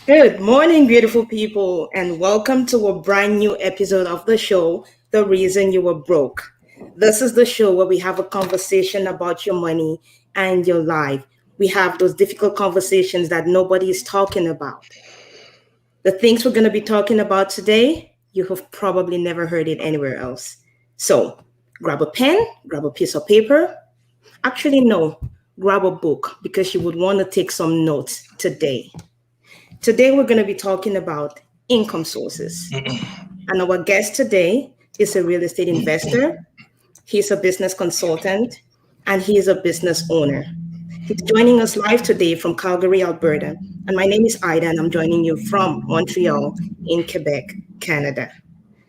Good morning, beautiful people, and welcome to a brand new episode of the show, The Reason You Were Broke. This is the show where we have a conversation about your money and your life. We have those difficult conversations that nobody is talking about. The things we're going to be talking about today, you have probably never heard it anywhere else. So grab a pen, grab a piece of paper. Actually, no, grab a book because you would want to take some notes today. Today, we're going to be talking about income sources. And our guest today is a real estate investor, he's a business consultant, and he is a business owner. He's joining us live today from Calgary, Alberta. And my name is Ida, and I'm joining you from Montreal in Quebec, Canada.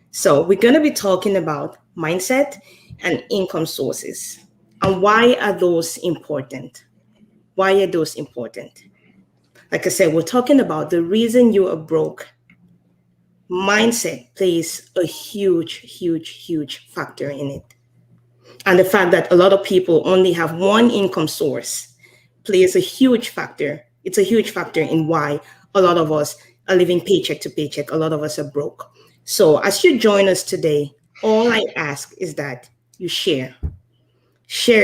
So, we're going to be talking about mindset and income sources. And why are those important? Why are those important? Like I said, we're talking about the reason you are broke. Mindset plays a huge factor in it. And the fact that a lot of people only have one income source plays a huge factor. It's a huge factor in why a lot of us are living paycheck to paycheck. A lot of us are broke. So as you join us today, all I ask is that you share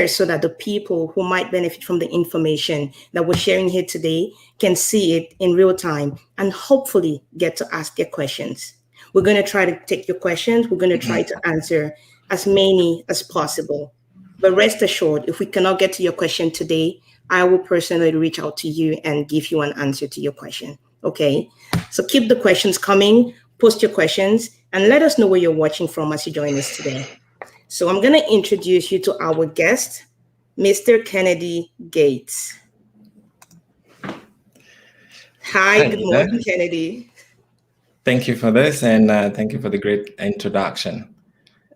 so that the people who might benefit from the information that we're sharing here today can see it in real time and hopefully get to ask their questions. We're going to try to take your questions. We're going to try to answer as many as possible. But rest assured, if we cannot get to your question today, I will personally reach out to you and give you an answer to your question. Okay? So keep the questions coming, post your questions, and let us know where you're watching from as you join us today. So I'm going to introduce you to our guest, Mr. Kennedy Gates. Hi, good morning, Kennedy. Thank you for this, and thank you for the great introduction.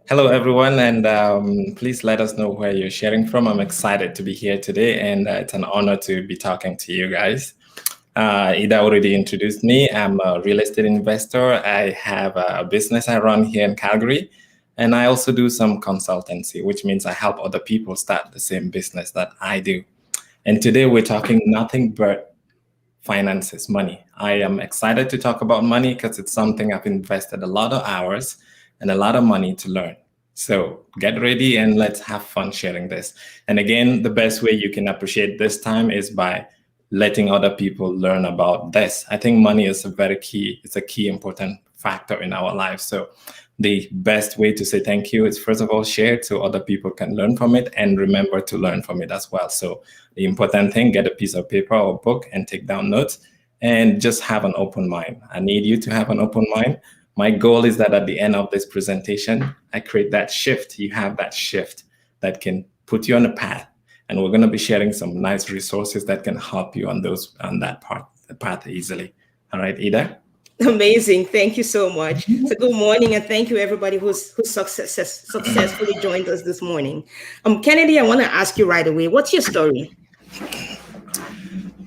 Hello, everyone, and please let us know where you're sharing from. I'm excited to be here today, and it's an honor to be talking to you guys. Ida already introduced me. I'm a real estate investor. I have a business I run here in Calgary. And I also do some consultancy, which means I help other people start the same business that I do. And today we're talking nothing but finances, money. I am excited to talk about money because it's something I've invested a lot of hours and a lot of money to learn. So get ready and let's have fun sharing this. And again, the best way you can appreciate this time is by letting other people learn about this. I think money is it's a key important factor in our lives. So the best way to say thank you is, first of all, share it so other people can learn from it and remember to learn from it as well. So the important thing, get a piece of paper or book and take down notes and just have an open mind. I need you to have an open mind. My goal is that at the end of this presentation, I create that shift. You have that shift that can put you on a path. And we're going to be sharing some nice resources that can help you on that path easily. All right, Ida? Amazing. Thank you so much. So good morning, and thank you everybody who's successfully joined us this morning. Kennedy, I want to ask you right away, what's your story?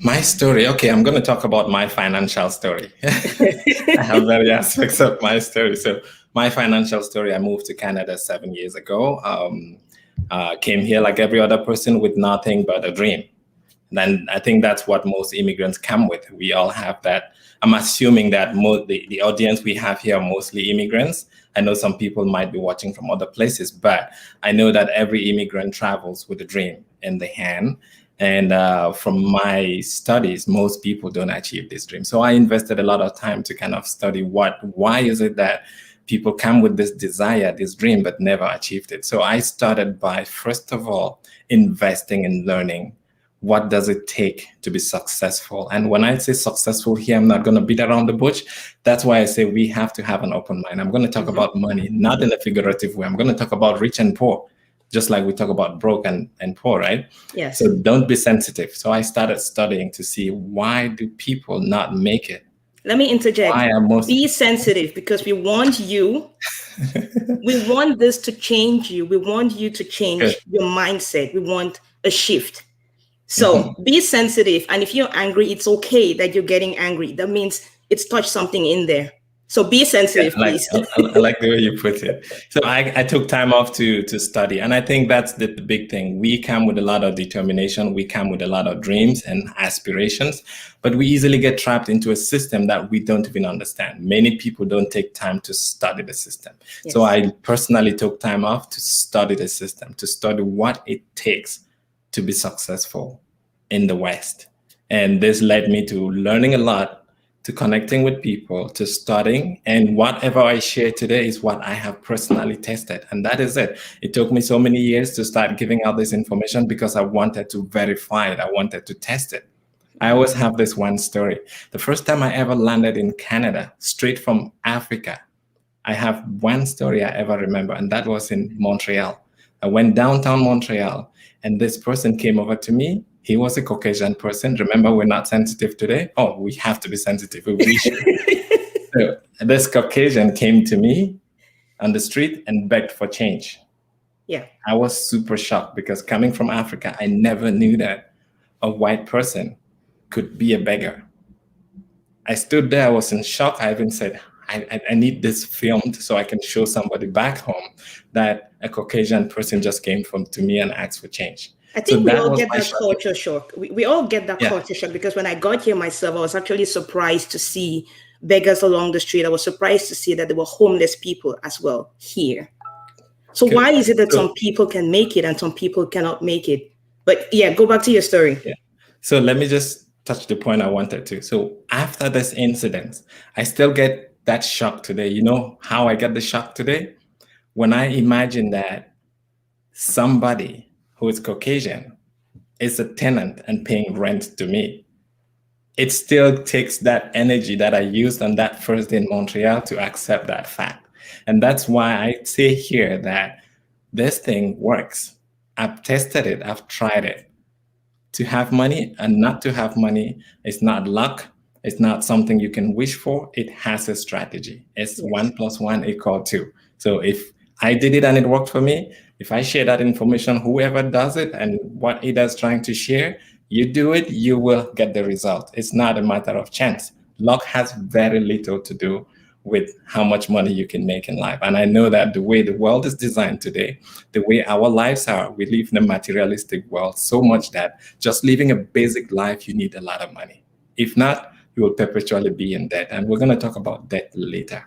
My story. Okay, I'm going to talk about my financial story. I have many aspects of my story. So my financial story, I moved to Canada 7 years ago. Came here like every other person with nothing but a dream. And I think that's what most immigrants come with. We all have that. I'm assuming that the audience we have here are mostly immigrants. I know some people might be watching from other places, but I know that every immigrant travels with a dream in the hand. And from my studies, most people don't achieve this dream. So I invested a lot of time to kind of study why is it that people come with this desire, this dream, but never achieved it. So I started by, first of all, investing in learning. What does it take to be successful? And when I say successful here, I'm not going to beat around the bush. That's why I say we have to have an open mind. I'm going to talk about money, not in a figurative way. I'm going to talk about rich and poor, just like we talk about broke and poor, right? Yes. So don't be sensitive. So I started studying to see, why do people not make it? Let me interject. Be sensitive, because we want you. We want this to change you. We want you to change your mindset. We want a shift. So be sensitive. And if you're angry, it's okay that you're getting angry. That means it's touched something in there. So be sensitive, Like please. I like the way you put it. So I took time off to study, and I think that's the big thing. We come with a lot of determination, we come with a lot of dreams and aspirations, but we easily get trapped into a system that we don't even understand. Many people don't take time to study the system. Yes. So I personally took time off to study the system, to study what it takes to be successful in the West. And this led me to learning a lot, to connecting with people, to studying, and whatever I share today is what I have personally tested. And that is it. It took me so many years to start giving out this information because I wanted to verify it. I wanted to test it. I always have this one story. The first time I ever landed in Canada, straight from Africa, I have one story I ever remember, and that was in Montreal. I went downtown Montreal, and this person came over to me. He was a Caucasian person. Remember, we're not sensitive today. Oh, we have to be sensitive. We should. So this Caucasian came to me on the street and begged for change. Yeah. I was super shocked because coming from Africa, I never knew that a white person could be a beggar. I stood there, I was in shock. I even said, I need this filmed so I can show somebody back home that a Caucasian person just came to me and asked for change. I think So we that all was get my that shock. culture shock. We all get that Yeah. culture shock because when I got here myself, I was actually surprised to see beggars along the street. I was surprised to see that there were homeless people as well here. So Good. why is it that So- some people can make it and some people cannot make it? But yeah, go back to your story. Yeah. So let me just touch the point I wanted to. So after this incident, I still get that shock today. You know how I get the shock today? When I imagine that somebody who is Caucasian is a tenant and paying rent to me, it still takes that energy that I used on that first day in Montreal to accept that fact. And that's why I say here that this thing works. I've tested it, I've tried it. To have money and not to have money is not luck. It's not something you can wish for. It has a strategy. It's Yes. 1 + 1 = 2. So if I did it and it worked for me, if I share that information, whoever does it and what Ada's trying to share, you do it, you will get the result. It's not a matter of chance. Luck has very little to do with how much money you can make in life. And I know that the way the world is designed today, the way our lives are, we live in a materialistic world so much that just living a basic life, you need a lot of money. If not, you will perpetually be in debt. And we're going to talk about debt later.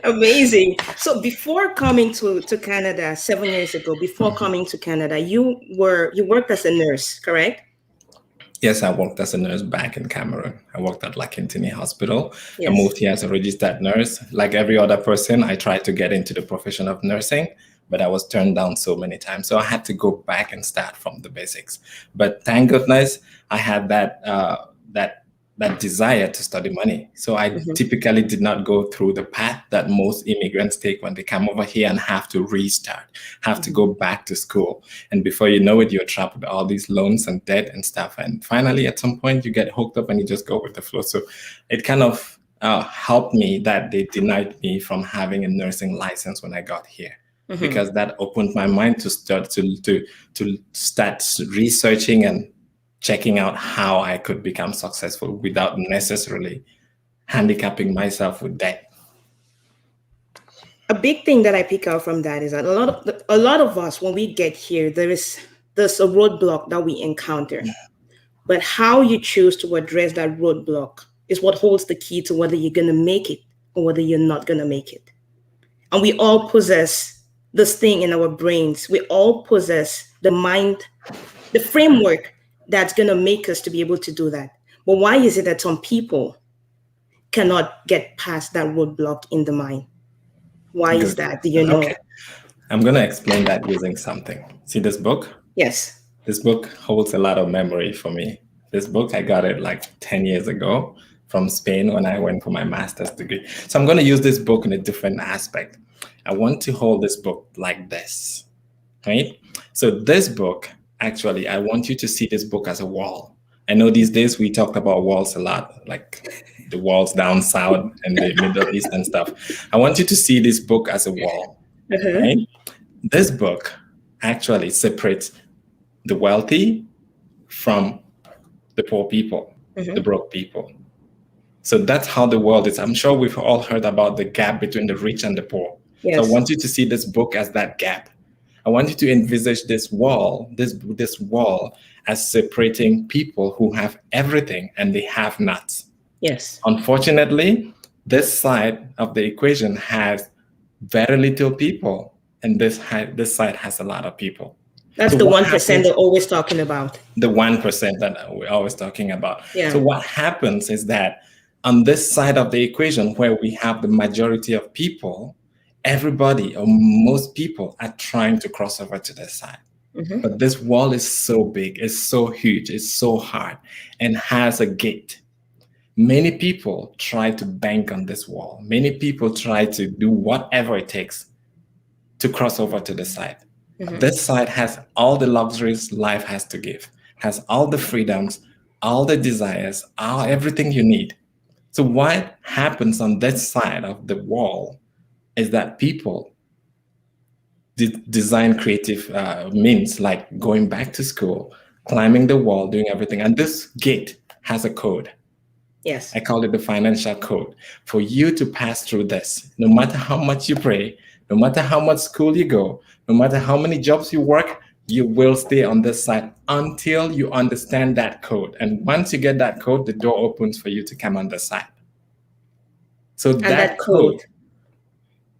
Amazing. So before coming to Canada 7 years ago, before coming to Canada, you worked as a nurse, correct? Yes, I worked as a nurse back in Cameroon. I worked at Lakentini Hospital. Yes. I moved here as a registered nurse. Like every other person, I tried to get into the profession of nursing, but I was turned down so many times. So I had to go back and start from the basics. But thank goodness I had that desire to study money. So I typically did not go through the path that most immigrants take when they come over here and have to restart, have to go back to school. And before you know it, you're trapped with all these loans and debt and stuff. And finally, at some point, you get hooked up and you just go with the flow. So it kind of helped me that they denied me from having a nursing license when I got here. Because that opened my mind to start researching and checking out how I could become successful without necessarily handicapping myself with debt. A big thing that I pick out from that is that a lot of us, when we get here, there's a roadblock that we encounter. But how you choose to address that roadblock is what holds the key to whether you're going to make it or whether you're not going to make it. And we all possess this thing in our brains. We all possess the mind, the framework that's going to make us to be able to do that. But why is it that some people cannot get past that roadblock in the mind? Why is that? Do you know? Okay. I'm going to explain that using something. See this book? Yes. This book holds a lot of memory for me. This book, I got it like 10 years ago from Spain when I went for my master's degree. So I'm going to use this book in a different aspect. I want to hold this book like this, right? So this book, actually, I want you to see this book as a wall. I know these days we talked about walls a lot, like the walls down south and the Middle East and stuff. I want you to see this book as a wall, right? This book actually separates the wealthy from the poor people, the broke people. So that's how the world is. I'm sure we've all heard about the gap between the rich and the poor. So I Yes. want you to see this book as that gap. I want you to envisage this wall, this wall as separating people who have everything and they have not. Yes. Unfortunately, this side of the equation has very little people, and this side has a lot of people. That's So the what 1% happens? they're always talking about. The 1% that we're always talking about. Yeah. So what happens is that on this side of the equation, where we have the majority of people, everybody or most people are trying to cross over to this side. Mm-hmm. But this wall is so big, it's so huge, it's so hard, and has a gate. Many people try to bank on this wall. Many people try to do whatever it takes to cross over to the side. Mm-hmm. This side has all the luxuries life has to give, has all the freedoms, all the desires, everything you need. So what happens on this side of the wall is that people design creative means like going back to school, climbing the wall, doing everything. And this gate has a code. Yes. I call it the financial code. For you to pass through this, no matter how much you pray, no matter how much school you go, no matter how many jobs you work, you will stay on this side until you understand that code. And once you get that code, the door opens for you to come on the side. So that code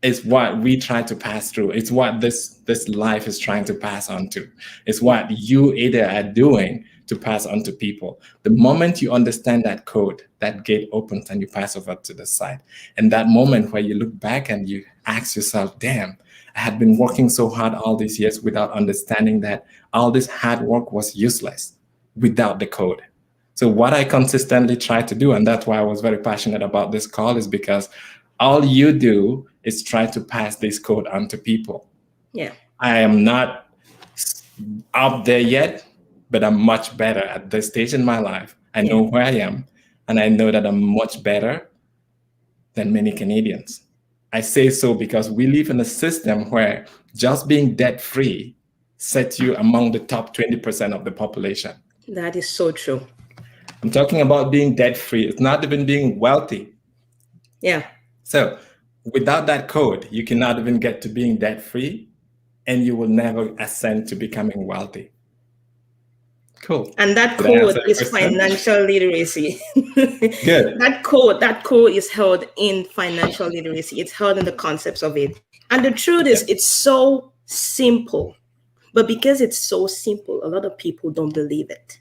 is what we try to pass through. It's what this life is trying to pass on to. It's what you either are doing to pass on to people. The moment you understand that code, that gate opens and you pass over to the side. And that moment where you look back and you ask yourself, damn, I had been working so hard all these years without understanding that all this hard work was useless without the code. So what I consistently try to do, and that's why I was very passionate about this call, is because all you do is try to pass this code on to people. Yeah. I am not up there yet, but I'm much better at this stage in my life. I know where I am, and I know that I'm much better than many Canadians. I say so because we live in a system where just being debt-free sets you among the top 20% of the population. That is so true. I'm talking about being debt-free. It's not even being wealthy. Yeah. So without that code, you cannot even get to being debt-free, and you will never ascend to becoming wealthy. Cool. And that code is financial literacy. Good. That code is held in financial literacy. It's held in the concepts of it. And the truth is, it's so simple. But because it's so simple, a lot of people don't believe it.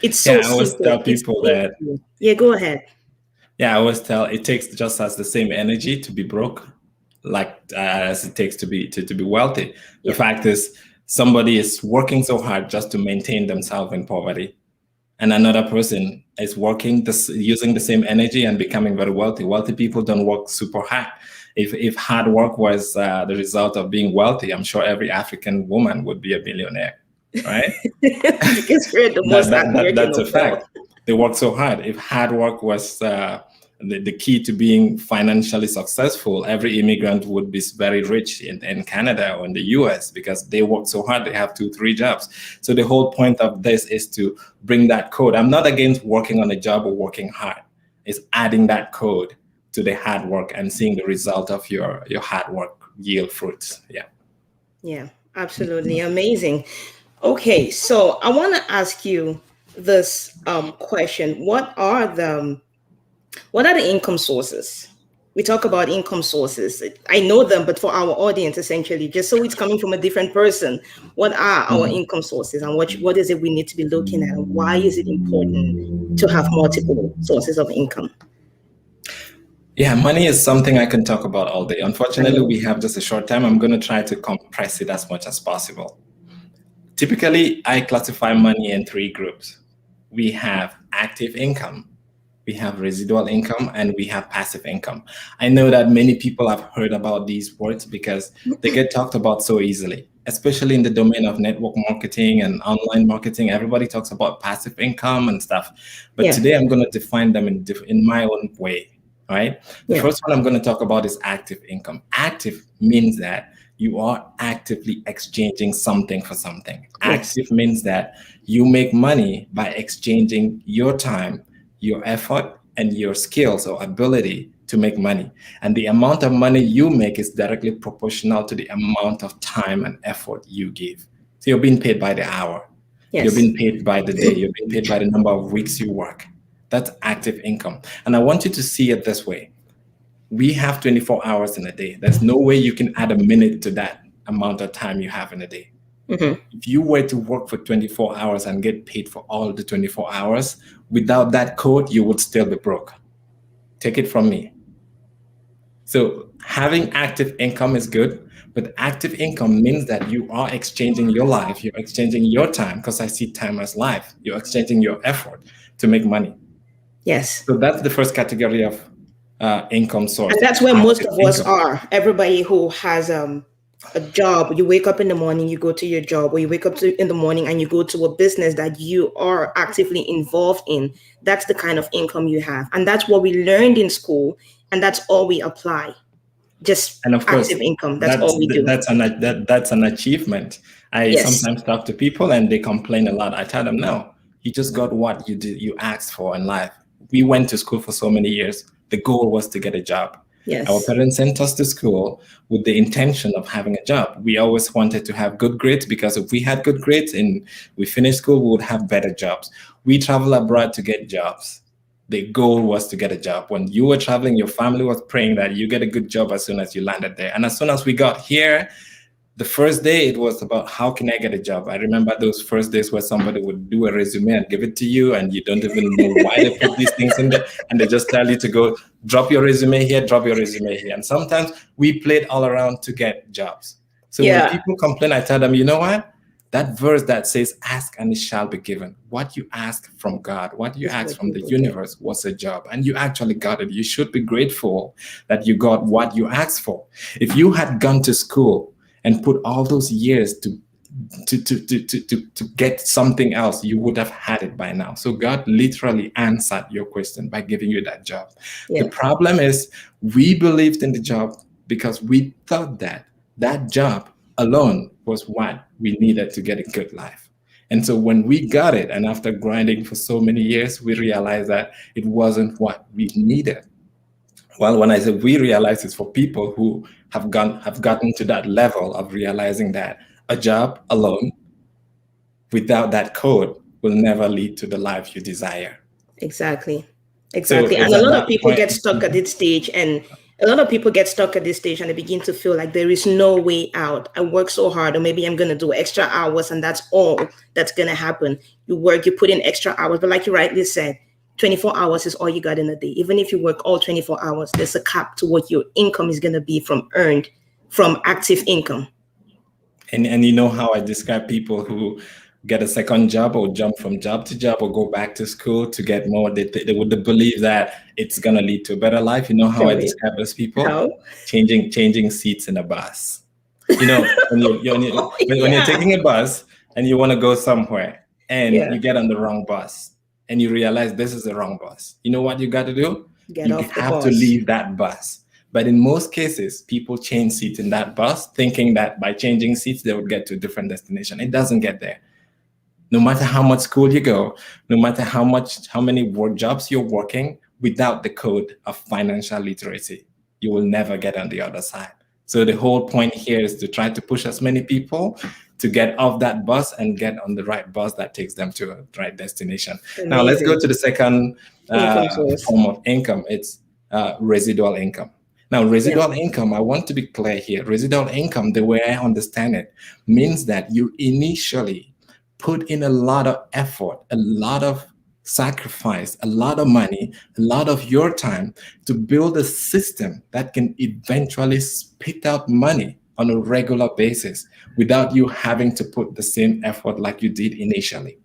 It's so simple. I always tell people that. Yeah, go ahead. Yeah, I always tell it takes just as the same energy to be broke, like as it takes to be wealthy. The fact is, somebody is working so hard just to maintain themselves in poverty, and another person is working using the same energy and becoming very wealthy. Wealthy people don't work super hard. If hard work was the result of being wealthy, I'm sure every African woman would be a billionaire, right? Because we're the most that's a fact. They work so hard. If hard work was the key to being financially successful, every immigrant would be very rich in Canada or in the US because they work so hard. They have 2-3 jobs. So the whole point of this is to bring that code. I'm not against working on a job or working hard. It's adding that code to the hard work and seeing the result of your hard work yield fruits. Yeah, absolutely amazing. Okay, so I want to ask you this question. What are the income sources? We talk about income sources. I know them, but for our audience, essentially, just so it's coming from a different person, what are our income sources, and what is it we need to be looking at, and why is it important to have multiple sources of income? Yeah, money is something I can talk about all day. Unfortunately, we have just a short time. I'm going to try to compress it as much as possible. Typically, I classify money in 3 groups. We have active income, we have residual income, and we have passive income. I know that many people have heard about these words because they get talked about so easily, especially in the domain of network marketing and online marketing. Everybody talks about passive income and stuff. But today I'm going to define them in my own way, right? The first one I'm going to talk about is active income. Active means that you are actively exchanging something for something. Active means that you make money by exchanging your time, your effort, and your skills or ability to make money. And the amount of money you make is directly proportional to the amount of time and effort you give. So you're being paid by the hour. You're Yes. being paid by the day. You're being paid by the number of weeks you work. That's active income. And I want you to see it this way. We have 24 hours in a day. There's no way you can add a minute to that amount of time you have in a day. If you were to work for 24 hours and get paid for all the 24 hours, without that code, you would still be broke. Take it from me. So having active income is good, but active income means that you are exchanging your life, you're exchanging your time, because I see time as life. You're exchanging your effort to make money. Yes. So that's the first category of income source. And that's where most of us are. Everybody who has a job, you wake up in the morning, you go to your job, or you wake up in the morning and you go to a business that you are actively involved in. That's the kind of income you have. And that's what we learned in school. And that's all we apply. Just and of course, active income. That's all we do. That's an achievement. I sometimes talk to people and they complain a lot. I tell them, no, you just got what you asked for in life. We went to school for so many years. The goal was to get a job. Yes. Our parents sent us to school with the intention of having a job. We always wanted to have good grades, because if we had good grades and we finished school, we would have better jobs. We travel abroad to get jobs. The goal was to get a job. When you were traveling, your family was praying that you get a good job as soon as you landed there. And as soon as we got here, the first day it was about, how can I get a job? I remember those first days where somebody would do a resume and give it to you, and you don't even know why they put these things in there, and they just tell you to go drop your resume here, drop your resume here. And sometimes we played all around to get jobs. So when people complain, I tell them, you know what? That verse that says, ask and it shall be given. What you ask from God, what you ask from the universe was a job, and you actually got it. You should be grateful that you got what you asked for. If you had gone to school and put all those years to get something else, you would have had it by now. So God literally answered your question by giving you that job. The problem is, we believed in the job because we thought that that job alone was what we needed to get a good life. And so when we got it, and after grinding for so many years, we realized that it wasn't what we needed. Well, when I say we realize, it's for people who have gotten to that level of realizing that a job alone without that code will never lead to the life you desire. Exactly. So and a lot of people get stuck at this stage, and they begin to feel like there is no way out. I work so hard, or maybe I'm going to do extra hours, and that's all that's going to happen. You work, you put in extra hours, but like you rightly said, 24 hours is all you got in a day. Even if you work all 24 hours, there's a cap to what your income is going to be from active income. And you know how I describe people who get a second job or jump from job to job or go back to school to get more. They would believe that it's going to lead to a better life. You know how I describe those people? How? Changing seats in a bus. You know, when you're taking a bus and you want to go somewhere and you get on the wrong bus, and you realize this is the wrong bus. You know what you got to do? You have to leave that bus. But in most cases, people change seats in that bus, thinking that by changing seats, they would get to a different destination. It doesn't get there. No matter how much school you go, no matter how many work jobs you're working, without the code of financial literacy, you will never get on the other side. So the whole point here is to try to push as many people to get off that bus and get on the right bus that takes them to a right destination. Amazing. Now let's go to the second form of income. It's residual income. Now, residual income, I want to be clear here. Residual income, the way I understand it, means that you initially put in a lot of effort, a lot of sacrifice, a lot of money, a lot of your time to build a system that can eventually spit out money on a regular basis without you having to put the same effort like you did initially.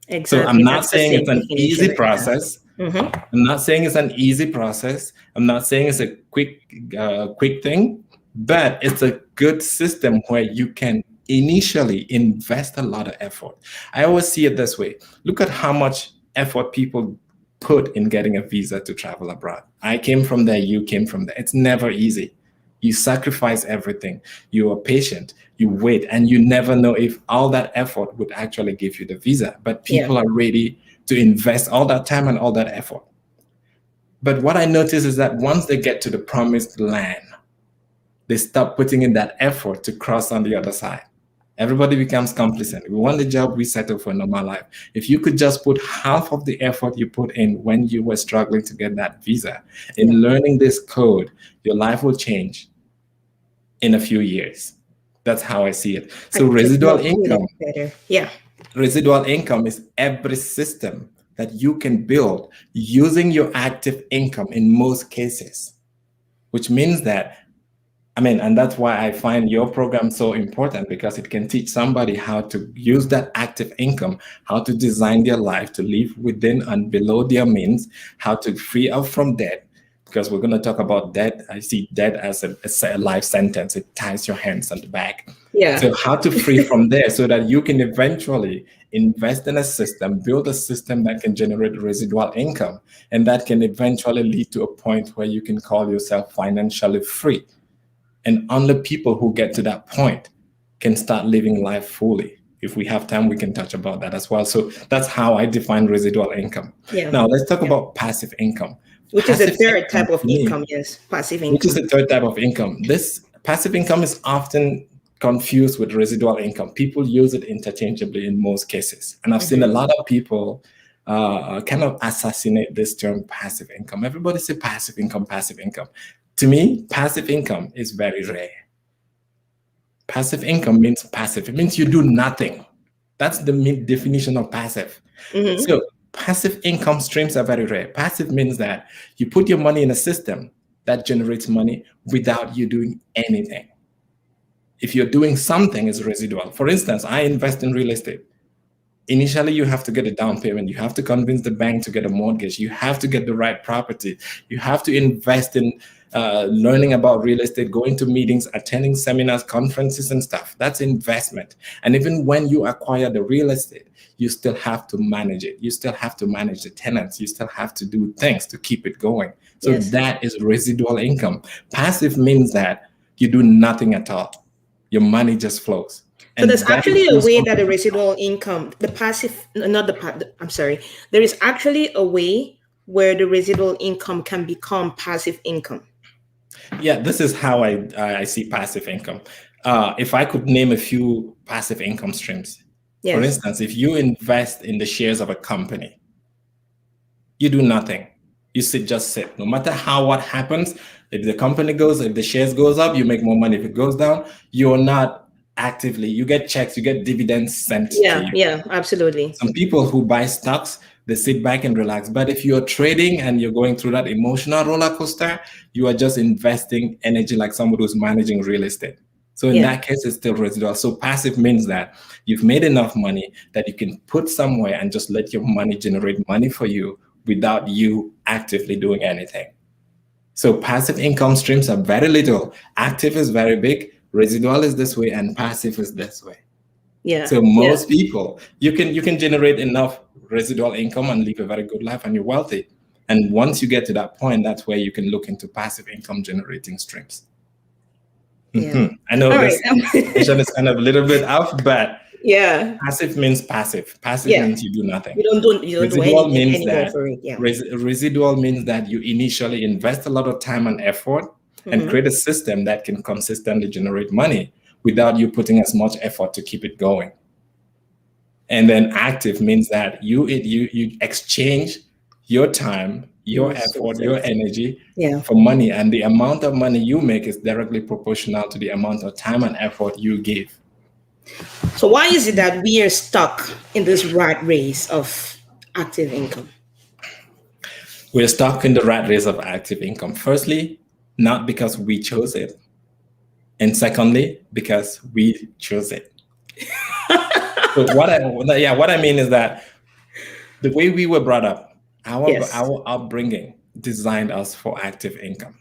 Exactly. So I'm not saying it's an easy process. I'm not saying it's an easy process. I'm not saying it's a quick thing, but it's a good system where you can initially invest a lot of effort. I always see it this way. Look at how much effort people put in getting a visa to travel abroad. I came from there, you came from there. It's never easy. You sacrifice everything. You are patient, you wait, and you never know if all that effort would actually give you the visa. But people are ready to invest all that time and all that effort. But what I notice is that once they get to the promised land, they stop putting in that effort to cross on the other side. Everybody becomes complacent. We want the job, we settle for normal life. If you could just put half of the effort you put in when you were struggling to get that visa in learning this code, your life will change in a few years. That's how I see it. So residual income is every system that you can build using your active income in most cases, which means that, and that's why I find your program so important, because it can teach somebody how to use that active income, how to design their life to live within and below their means, how to free up from debt, because we're going to talk about debt. I see debt as a life sentence. It ties your hands on the back. Yeah. So how to free from there so that you can eventually invest in a system, build a system that can generate residual income, and that can eventually lead to a point where you can call yourself financially free. And only people who get to that point can start living life fully. If we have time, we can touch about that as well. So that's how I define residual income. Yeah. Now let's talk about passive income. Which is the third type of income, yes, passive income. Which is the third type of income. This passive income is often confused with residual income. People use it interchangeably in most cases. And I've seen a lot of people kind of assassinate this term passive income. Everybody say passive income, passive income. To me, passive income is very rare. Passive income means passive. It means you do nothing. That's the definition of passive. So passive income streams are very rare. Passive means that you put your money in a system that generates money without you doing anything. If you're doing something, it's residual. For instance, I invest in real estate. Initially, you have to get a down payment. You have to convince the bank to get a mortgage. You have to get the right property. You have to invest in learning about real estate, going to meetings, attending seminars, conferences, and stuff. That's investment. And even when you acquire the real estate, you still have to manage it. You still have to manage the tenants. You still have to do things to keep it going. So that is residual income. Passive means that you do nothing at all. Your money just flows. So there's actually a way that the residual income, the passive, there is actually a way where the residual income can become passive income. Yeah, this is how I see passive income. If I could name a few passive income streams, for instance, if you invest in the shares of a company, you do nothing. You just sit. No matter what happens, if the company goes, if the shares goes up, you make more money. If it goes down, you're not actively, you get checks, you get dividends sent to you. Yeah, absolutely. Some people who buy stocks, they sit back and relax. But if you're trading and you're going through that emotional roller coaster, you are just investing energy like somebody who's managing real estate. So in that case, it's still residual. So passive means that you've made enough money that you can put somewhere and just let your money generate money for you without you actively doing anything. So passive income streams are very little. Active is very big. Residual is this way, and passive is this way. Yeah. So most people, you can generate enough residual income and live a very good life, and you're wealthy. And once you get to that point, that's where you can look into passive income generating streams. Yeah. I know this definition is kind of a little bit off, but passive means passive. Passive means you do nothing. You don't do anything anymore for it. Residual means that you initially invest a lot of time and effort and create a system that can consistently generate money without you putting as much effort to keep it going. And then active means that you exchange your time, your effort, your energy for money. And the amount of money you make is directly proportional to the amount of time and effort you give. So why is it that we are stuck in this rat race of active income? We're stuck in the rat race of active income. Firstly, not because we chose it. And secondly, because we chose it. So what I mean is that the way we were brought up, our upbringing designed us for active income.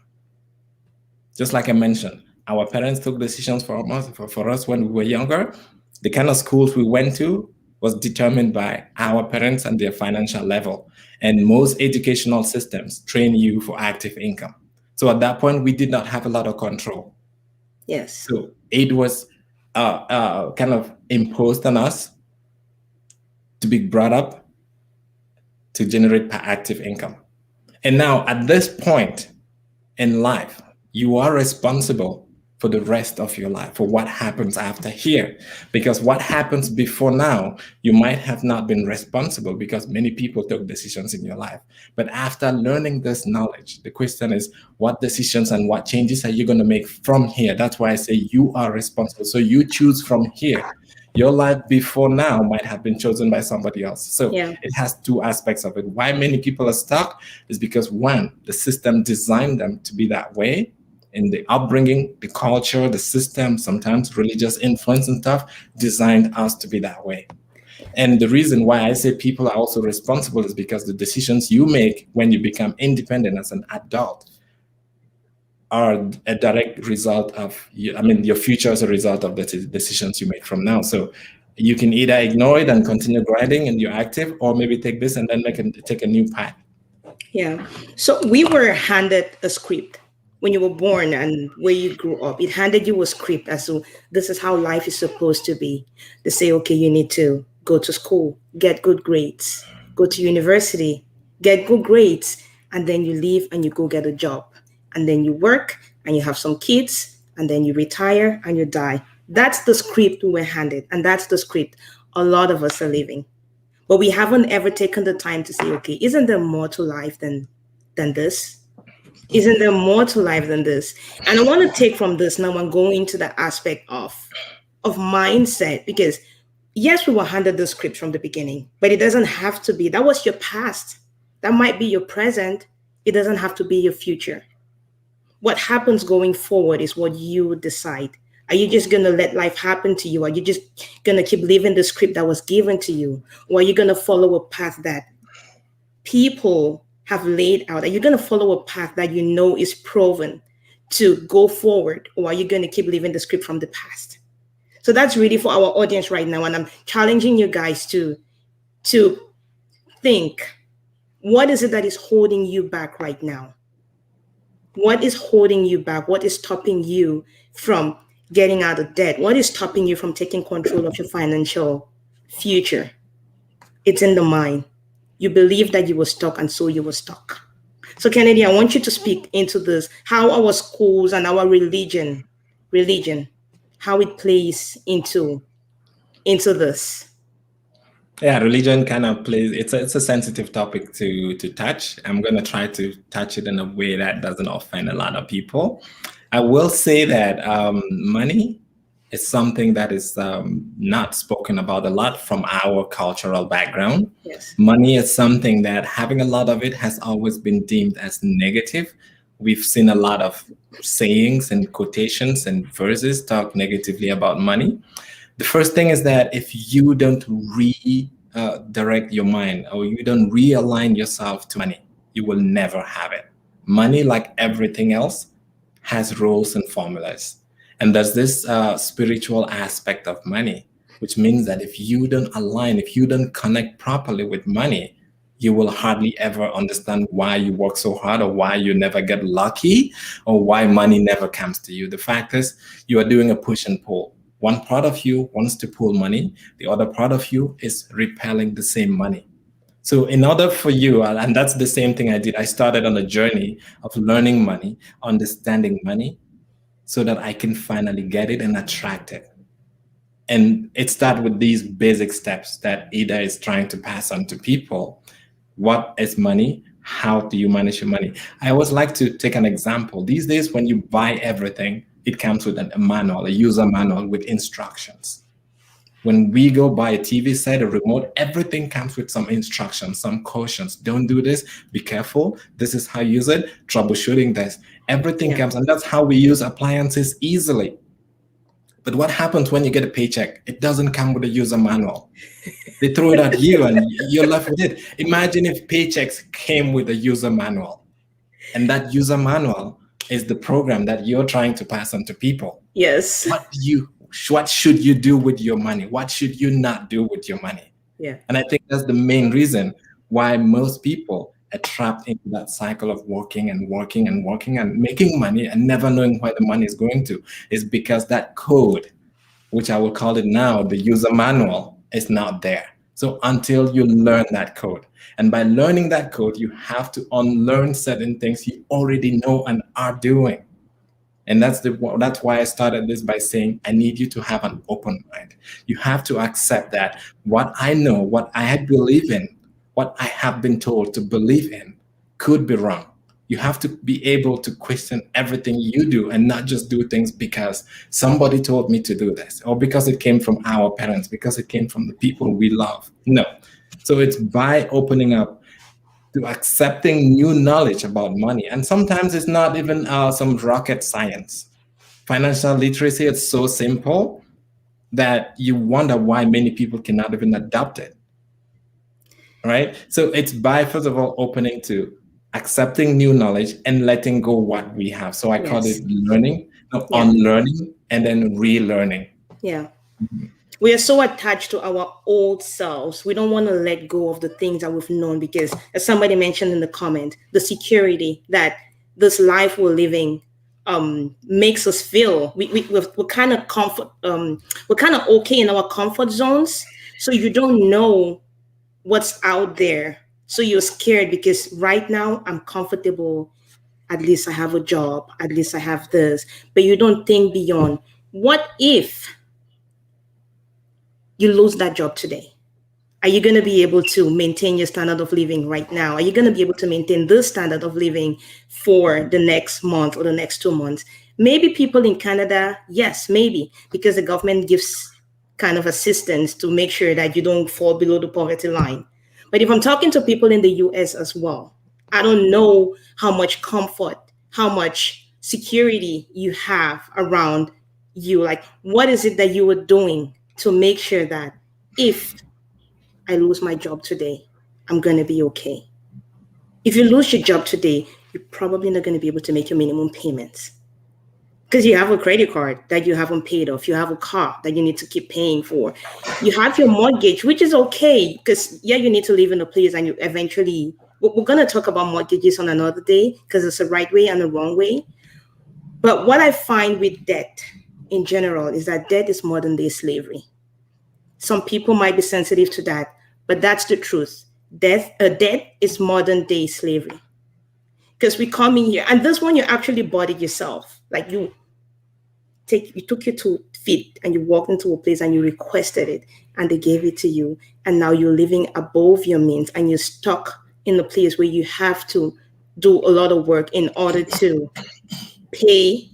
Just like I mentioned, our parents took decisions for us when we were younger. The kind of schools we went to was determined by our parents and their financial level. And most educational systems train you for active income. So at that point, we did not have a lot of control. Yes. So it was kind of imposed on us to be brought up to generate active income. And now at this point in life, you are responsible for the rest of your life, for what happens after here. Because what happens before now, you might have not been responsible because many people took decisions in your life. But after learning this knowledge, the question is, what decisions and what changes are you going to make from here? That's why I say you are responsible. So you choose from here. Your life before now might have been chosen by somebody else. So Yeah. it has two aspects of it. Why many people are stuck is because, one, the system designed them to be that way in the upbringing, the culture, the system, sometimes religious influence and stuff designed us to be that way. And the reason why I say people are also responsible is because the decisions you make when you become independent as an adult are a direct result of your future as a result of the decisions you make from now. So you can either ignore it and continue grinding and you're active, or maybe take this and then take a new path. Yeah. So we were handed a script when you were born and where you grew up. It handed you a script as to this is how life is supposed to be. They say, okay, you need to go to school, get good grades, go to university, get good grades, and then you leave and you go get a job. And then you work and you have some kids, and then you retire and you die. That's the script we were handed, and that's the script a lot of us are living. But we haven't ever taken the time to say, okay, isn't there more to life than this? Isn't there more to life than this? And I want to take from this now and go into the aspect of mindset, because yes, we were handed the script from the beginning, but it doesn't have to be. That was your past. That might be your present. It doesn't have to be your future. What happens going forward is what you decide. Are you just going to let life happen to you? Are you just going to keep living the script that was given to you? Or are you going to follow a path that people have laid out? Are you going to follow a path that you know is proven to go forward? Or are you going to keep living the script from the past? So that's really for our audience right now. And I'm challenging you guys to think, what is it that is holding you back right now? What is holding you back? What is stopping you from getting out of debt? What is stopping you from taking control of your financial future? It's in the mind. You believe that you were stuck, and so you were stuck. So, Kennedy, I want you to speak into this, how our schools and our religion, how it plays into this. Yeah, religion kind of plays. It's a sensitive topic to touch. I'm gonna try to touch it in a way that doesn't offend a lot of people. I will say that money is something that is not spoken about a lot from our cultural background. Yes. Money is something that having a lot of it has always been deemed as negative. We've seen a lot of sayings and quotations and verses talk negatively about money. The first thing is that if you don't redirect your mind, or you don't realign yourself to money, you will never have it. Money, like everything else, has rules and formulas. And there's this spiritual aspect of money, which means that if you don't align, if you don't connect properly with money, you will hardly ever understand why you work so hard, or why you never get lucky, or why money never comes to you. The fact is, you are doing a push and pull. One part of you wants to pull money, the other part of you is repelling the same money. So in order for you, and that's the same thing I did, I started on a journey of learning money, understanding money, so that I can finally get it and attract it. And it starts with these basic steps that Ida is trying to pass on to people. What is money? How do you manage your money? I always like to take an example. These days, when you buy everything, it comes with a manual, a user manual with instructions. When we go buy a TV set, a remote, everything comes with some instructions, some cautions. Don't do this, be careful. This is how you use it, troubleshooting this. Everything comes, and that's how we use appliances easily. But what happens when you get a paycheck? It doesn't come with a user manual. They throw it at you and you're left with it. Imagine if paychecks came with a user manual, and that user manual is the program that you're trying to pass on to people. Yes. What should you do with your money? What should you not do with your money? Yeah. And I think that's the main reason why most people are trapped into that cycle of working and working and working and making money and never knowing where the money is going to, is because that code, which I will call it now the user manual, is not there. So until you learn that code, and by learning that code, you have to unlearn certain things you already know and are doing. And that's why I started this by saying I need you to have an open mind. You have to accept that what I know, what I believe in, what I have been told to believe in could be wrong. You have to be able to question everything you do and not just do things because somebody told me to do this or because it came from our parents, because it came from the people we love. No. So it's by opening up to accepting new knowledge about money. And sometimes it's not even some rocket science. Financial literacy is so simple that you wonder why many people cannot even adopt it. Right? So it's by, first of all, opening to accepting new knowledge and letting go what we have. So I call it Yes. learning, no, Yeah. unlearning, and then relearning. Yeah. We are so attached to our old selves. We don't want to let go of the things that we've known because, as somebody mentioned in the comment, the security that this life we're living makes us feel. We're kind of comfort. We're kind of okay in our comfort zones. So you don't know what's out there. So you're scared because right now I'm comfortable. At least I have a job. At least I have this. But you don't think beyond. What if you lose that job today? Are you going to be able to maintain your standard of living right now? Are you going to be able to maintain this standard of living for the next month or the next 2 months? Maybe people in Canada, yes, maybe, because the government gives kind of assistance to make sure that you don't fall below the poverty line. But if I'm talking to people in the US as well, I don't know how much comfort, how much security you have around you. Like, what is it that you are doing to make sure that if I lose my job today, I'm going to be okay? If you lose your job today, you're probably not going to be able to make your minimum payments because you have a credit card that you haven't paid off. You have a car that you need to keep paying for. You have your mortgage, which is okay because, yeah, you need to live in a place and you eventually, we're going to talk about mortgages on another day because it's a right way and a wrong way. But what I find with debt in general is that debt is modern day slavery. Some people might be sensitive to that, but that's the truth. Debt is modern day slavery. Because we come in here, and this one you actually bought it yourself. Like you took your 2 feet and you walked into a place and you requested it, and they gave it to you. And now you're living above your means, and you're stuck in a place where you have to do a lot of work in order to pay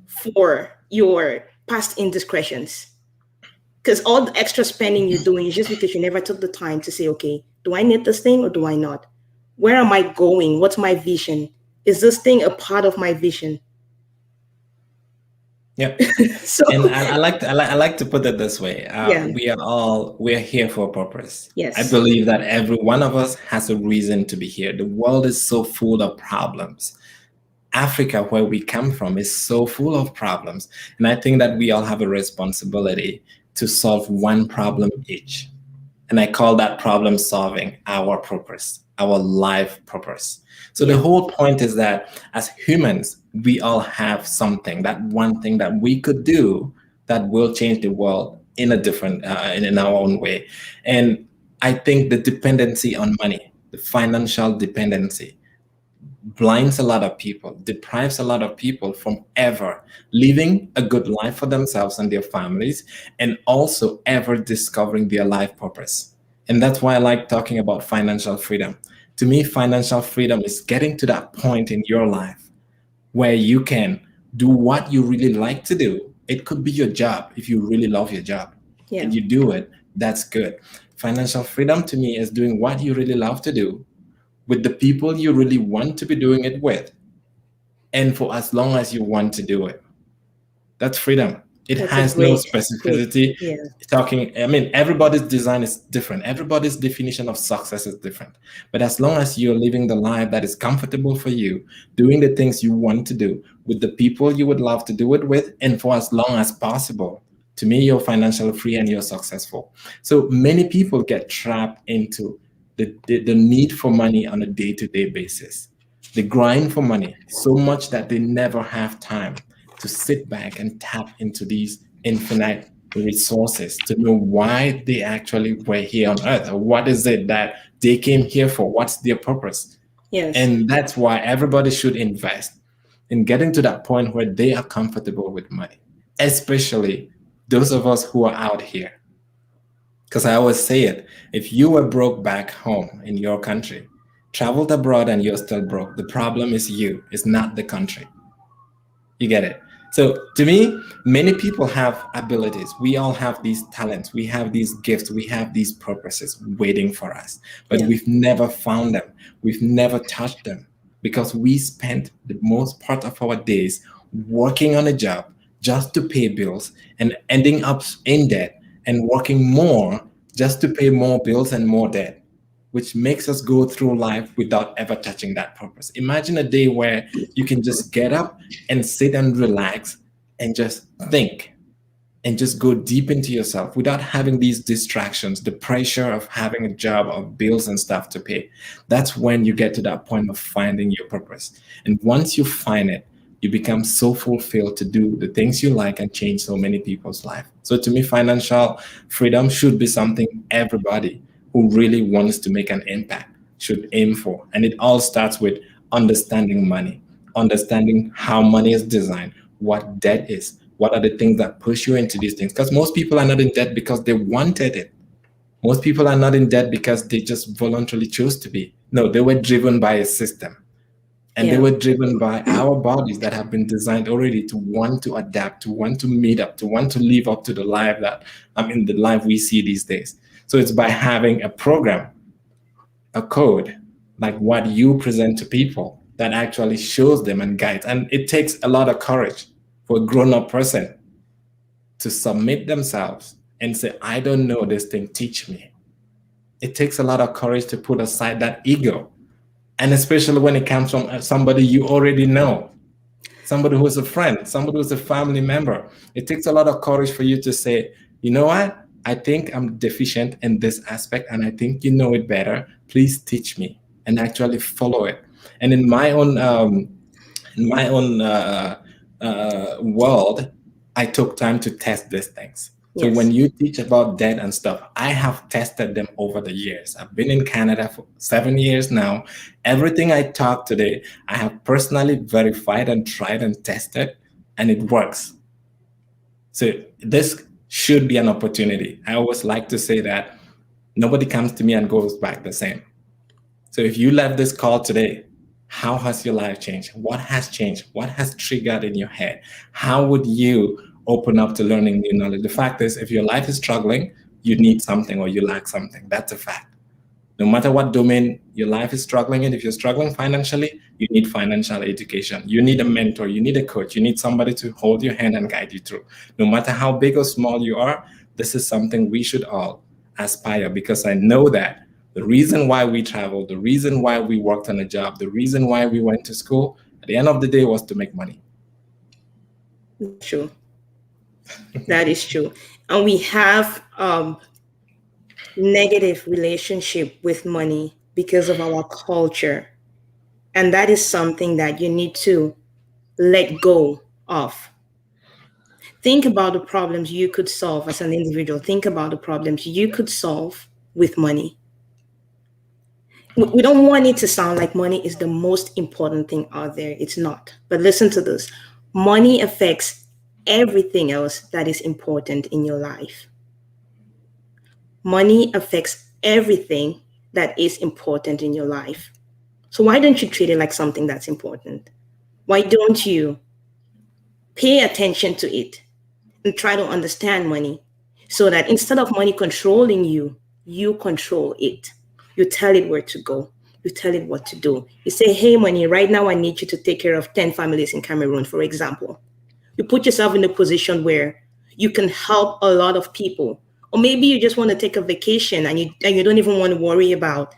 for your past indiscretions. Because all the extra spending you're doing is just because you never took the time to say, okay, do I need this thing or do I not? Where am I going? What's my vision? Is this thing a part of my vision? Yep. So, And I like to put it this way. yeah. We're here for a purpose. Yes. I believe that every one of us has a reason to be here. The world is so full of problems. Africa, where we come from, is so full of problems. And I think that we all have a responsibility to solve one problem each. And I call that problem solving our purpose, our life purpose. So the whole point is that as humans, we all have something, that one thing that we could do that will change the world in a different, in our own way. And I think the dependency on money, the financial dependency, blinds a lot of people, deprives a lot of people from ever living a good life for themselves and their families, and also ever discovering their life purpose. And that's why I like talking about financial freedom. To me, financial freedom is getting to that point in your life where you can do what you really like to do. It could be your job if you really love your job and you do it, that's good. Financial freedom to me is doing what you really love to do with the people you really want to be doing it with, and for as long as you want to do it. That's freedom. It has no specificity. Everybody's design is different. Everybody's definition of success is different. But as long as you're living the life that is comfortable for you, doing the things you want to do with the people you would love to do it with, and for as long as possible, to me, you're financially free and you're successful. So many people get trapped into the need for money on a day-to-day basis. They grind for money so much that they never have time to sit back and tap into these infinite resources to know why they actually were here on earth, or what is it that they came here for, what's their purpose. Yes. And that's why everybody should invest in getting to that point where they are comfortable with money, especially those of us who are out here. Because I always say it, if you were broke back home in your country, traveled abroad and you're still broke, the problem is you, it's not the country. You get it? So to me, many people have abilities. We all have these talents. We have these gifts. We have these purposes waiting for us, but Yeah. we've never found them. We've never touched them because we spent the most part of our days working on a job just to pay bills and ending up in debt and working more just to pay more bills and more debt, which makes us go through life without ever touching that purpose. Imagine a day where you can just get up and sit and relax and just think and just go deep into yourself without having these distractions, the pressure of having a job, of bills and stuff to pay. That's when you get to that point of finding your purpose. And once you find it, you become so fulfilled to do the things you like and change so many people's life. So to me, financial freedom should be something everybody who really wants to make an impact should aim for. And it all starts with understanding money, understanding how money is designed, what debt is, what are the things that push you into these things. Because most people are not in debt because they wanted it. Most people are not in debt because they just voluntarily chose to be. No, they were driven by a system. And they Yeah. were driven by our bodies that have been designed already to want to adapt, to want to meet up, to want to live up to the life the life we see these days. So it's by having a program, a code, like what you present to people that actually shows them and guides. And it takes a lot of courage for a grown-up person to submit themselves and say, I don't know this thing, teach me. It takes a lot of courage to put aside that ego. And especially when it comes from somebody you already know, somebody who's a friend, somebody who's a family member. It takes a lot of courage for you to say, you know what? I think I'm deficient in this aspect and I think you know it better. Please teach me and actually follow it. And in my own world, I took time to test these things. So Yes. when you teach about debt and stuff, I have tested them over the years. I've been in Canada for 7 years now. Everything I talk today, I have personally verified and tried and tested, and it works. So this should be an opportunity. I always like to say that nobody comes to me and goes back the same. So if you left this call today, how has your life changed? What has changed? What has triggered in your head? How would you open up to learning new knowledge? The fact is, if your life is struggling, you need something or you lack something. That's a fact. No matter what domain your life is struggling in, if you're struggling financially, you need financial education. You need a mentor, you need a coach, you need somebody to hold your hand and guide you through. No matter how big or small you are, this is something we should all aspire, because I know that the reason why we traveled, the reason why we worked on a job, the reason why we went to school, at the end of the day was to make money. True. That is true. And we have negative relationship with money because of our culture. And that is something that you need to let go of. Think about the problems you could solve as an individual. Think about the problems you could solve with money. We don't want it to sound like money is the most important thing out there. It's not. But listen to this, money affects everything else that is important in your life. Money affects everything that is important in your life. So why don't you treat it like something that's important? Why don't you pay attention to it and try to understand money so that instead of money controlling you, you control it. You tell it where to go. You tell it what to do. You say, hey, money, right now I need you to take care of 10 families in Cameroon, for example. You put yourself in a position where you can help a lot of people. Or maybe you just want to take a vacation and you don't even want to worry about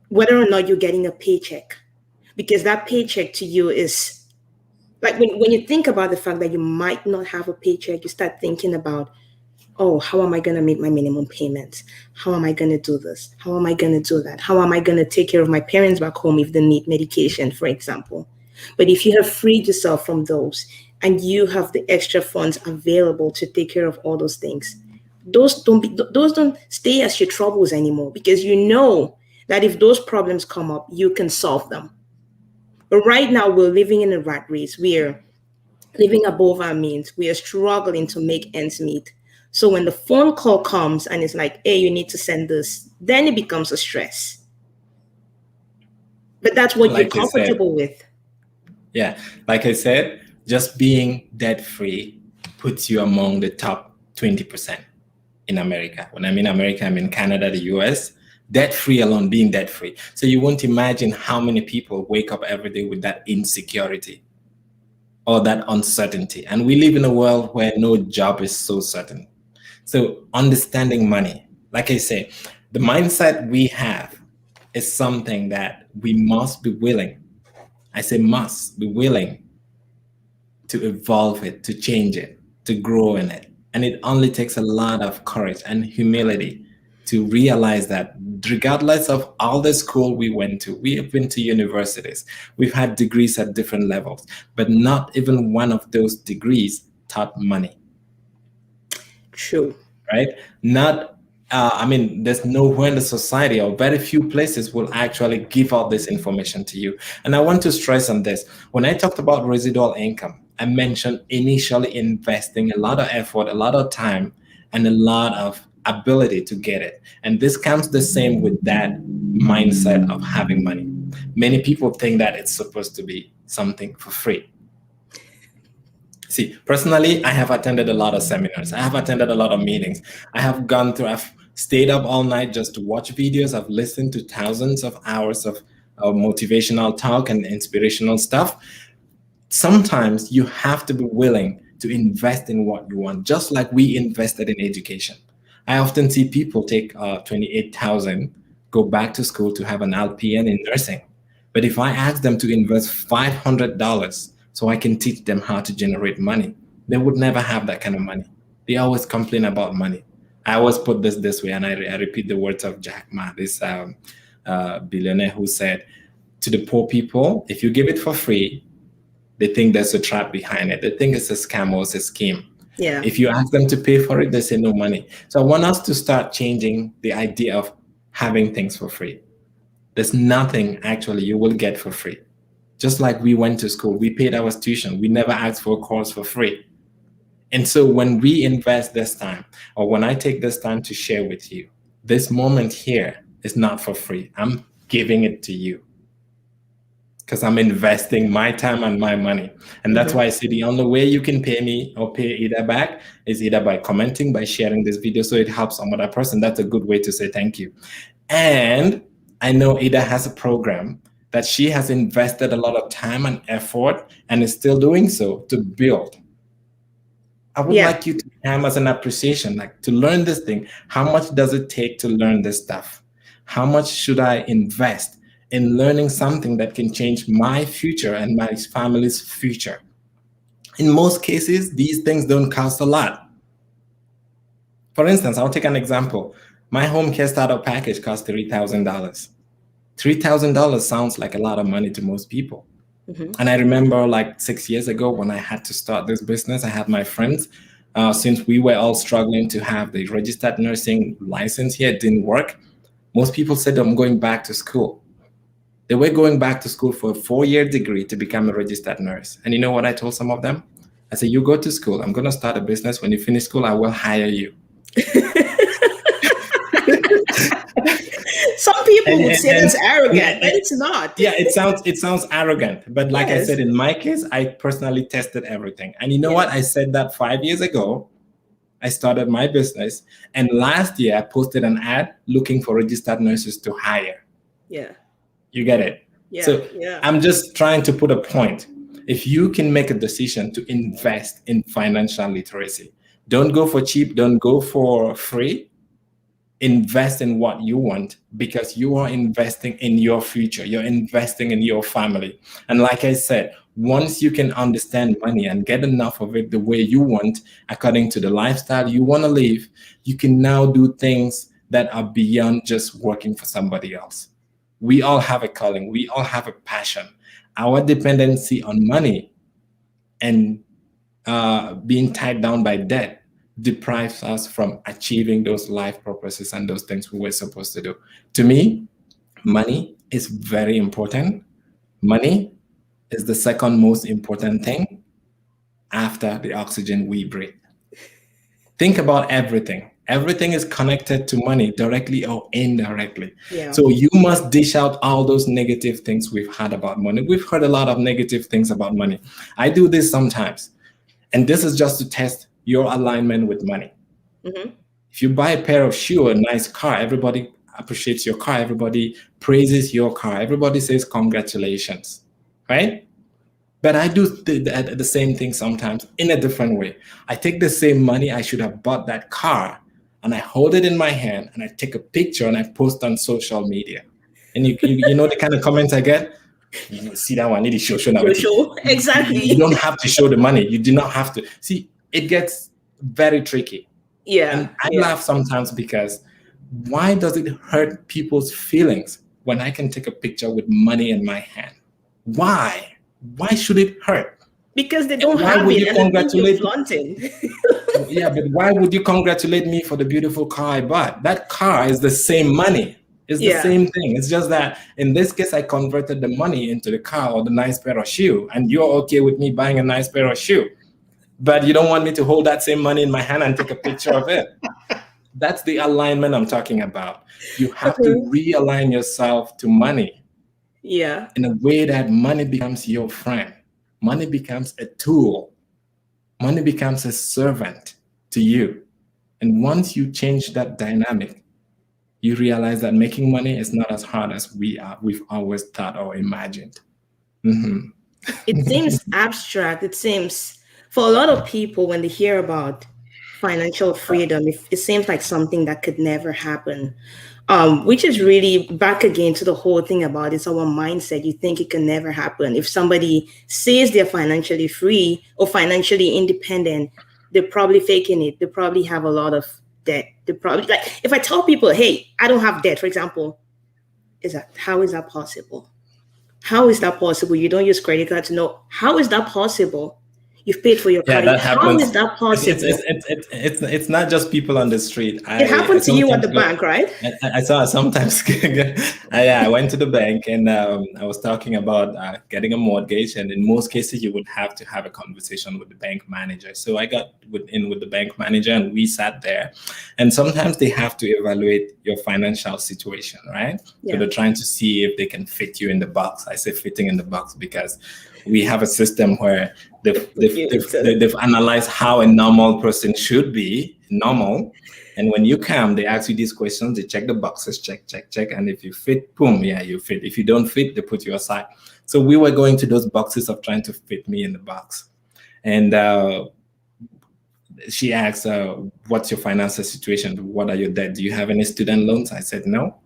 whether or not you're getting a paycheck. Because that paycheck to you is like when you think about the fact that you might not have a paycheck, you start thinking about, oh, how am I going to make my minimum payments? How am I going to do this? How am I going to do that? How am I going to take care of my parents back home if they need medication, for example? But if you have freed yourself from those and you have the extra funds available to take care of all those things, those don't stay as your troubles anymore, because you know that if those problems come up, you can solve them. But right now, we're living in a rat race. We're living above our means. We are struggling to make ends meet. So when the phone call comes and it's like, hey, you need to send this, then it becomes a stress. But that's what you're Like I said, comfortable with. yeah, like I said, just being debt free puts you among the top 20% in America. When I mean America, I mean Canada, the US. Debt free alone, being debt free. So you won't imagine how many people wake up every day with that insecurity or that uncertainty. And we live in a world where no job is so certain. So understanding money, like I say, the mindset we have is something that we must be willing. I say must be willing to evolve it, to change it, to grow in it. And it only takes a lot of courage and humility to realize that regardless of all the school we went to, we have been to universities, we've had degrees at different levels, but not even one of those degrees taught money. True. Right? Not, I mean, there's nowhere in the society or very few places will actually give out this information to you. And I want to stress on this. When I talked about residual income, I mentioned initially investing a lot of effort, a lot of time, and a lot of ability to get it. And this comes the same with that mindset of having money. Many people think that it's supposed to be something for free. See, personally, I have attended a lot of seminars. I have attended a lot of meetings. I've stayed up all night just to watch videos. I've listened to thousands of hours of motivational talk and inspirational stuff. Sometimes you have to be willing to invest in what you want, just like we invested in education. I often see people take 28,000, go back to school to have an LPN in nursing. But if I ask them to invest $500 so I can teach them how to generate money, they would never have that kind of money. They always complain about money. I always put this way, and I repeat the words of Jack Ma, this billionaire, who said, to the poor people, if you give it for free, they think there's a trap behind it. They think it's a scam or it's a scheme. Yeah. If you ask them to pay for it, they say no money. So I want us to start changing the idea of having things for free. There's nothing actually you will get for free. Just like we went to school, we paid our tuition. We never asked for a course for free. And so when we invest this time, or when I take this time to share with you, this moment here is not for free. I'm giving it to you because I'm investing my time and my money. And that's why I say the only way you can pay me or pay Ida back is either by commenting, by sharing this video so it helps some other person. That's a good way to say thank you. And I know Ida has a program that she has invested a lot of time and effort and is still doing so to build. I would like you to have as an appreciation, like to learn this thing. How much does it take to learn this stuff? How much should I invest in learning something that can change my future and my family's future? In most cases, these things don't cost a lot. For instance, I'll take an example. My home care startup package costs $3,000. $3,000 sounds like a lot of money to most people. And I remember like 6 years ago when I had to start this business, I had my friends, since we were all struggling to have the registered nursing license here, it didn't work. Most people said, I'm going back to school. They were going back to school for a 4-year degree to become a registered nurse. And you know what I told some of them? I said, you go to school. I'm going to start a business. When you finish school, I will hire you. Some people would say that's arrogant, but it's not. Yeah, it sounds arrogant. But like I said, in my case, I personally tested everything. And you know what? I said that 5 years ago. I started my business. And last year, I posted an ad looking for registered nurses to hire. Yeah. You get it? Yeah. So I'm just trying to put a point. If you can make a decision to invest in financial literacy, don't go for cheap, don't go for free. Invest in what you want, because you are investing in your future. You're investing in your family. And like I said, once you can understand money and get enough of it the way you want, according to the lifestyle you want to live, you can now do things that are beyond just working for somebody else. We all have a calling. We all have a passion. Our dependency on money and being tied down by debt deprives us from achieving those life purposes and those things we were supposed to do. To me, money is very important. Money is the second most important thing after the oxygen we breathe. Think about everything. Everything is connected to money directly or indirectly. Yeah. So you must dish out all those negative things we've heard about money. We've heard a lot of negative things about money. I do this sometimes. And this is just to test your alignment with money. Mm-hmm. If you buy a pair of shoes, a nice car, everybody appreciates your car. Everybody praises your car. Everybody says congratulations, right? But I do the same thing sometimes in a different way. I take the same money I should have bought that car and I hold it in my hand and I take a picture and I post on social media. And you know the kind of comments I get? You see that one, need to show now. Exactly. You don't have to show the money. You do not have to. See, it gets very tricky. Yeah. And I laugh sometimes because why does it hurt people's feelings when I can take a picture with money in my hand? Why? Why should it hurt? Because they don't have it and congratulate flaunting. Yeah, but why would you congratulate me for the beautiful car I bought? That car is the same money. It's the same thing. It's just that in this case, I converted the money into the car or the nice pair of shoe, and you're okay with me buying a nice pair of shoe, but you don't want me to hold that same money in my hand and take a picture of it. That's the alignment I'm talking about. You have to realign yourself to money. Yeah. In a way that money becomes your friend. Money becomes a tool. Money becomes a servant to you. And once you change that dynamic, you realize that making money is not as hard as we've always thought or imagined. Mm-hmm. It seems abstract. It seems, for a lot of people, when they hear about financial freedom, it seems like something that could never happen. Which is really back again to the whole thing about it's our mindset. You think it can never happen. If somebody says they're financially free or financially independent, they're probably faking it. They probably have a lot of debt. They probably, like, if I tell people, hey, I don't have debt, for example, how is that possible? How is that possible? You don't use credit card to know. How is that possible? You've paid for your car. That happens. How is that possible? It's not just people on the street. It happened to you at the bank, right? I saw sometimes. I went to the bank and I was talking about getting a mortgage, and in most cases you would have to have a conversation with the bank manager. So I got in with the bank manager and we sat there, and sometimes they have to evaluate your financial situation, right? Yeah. So they're trying to see if they can fit you in the box. I say fitting in the box because we have a system where they've analyzed how a normal person should be normal. And when you come, they ask you these questions, they check the boxes, check. And if you fit, boom, yeah, you fit. If you don't fit, they put you aside. So we were going to those boxes of trying to fit me in the box. And she asked, what's your financial situation? What are your debt? Do you have any student loans? I said, no.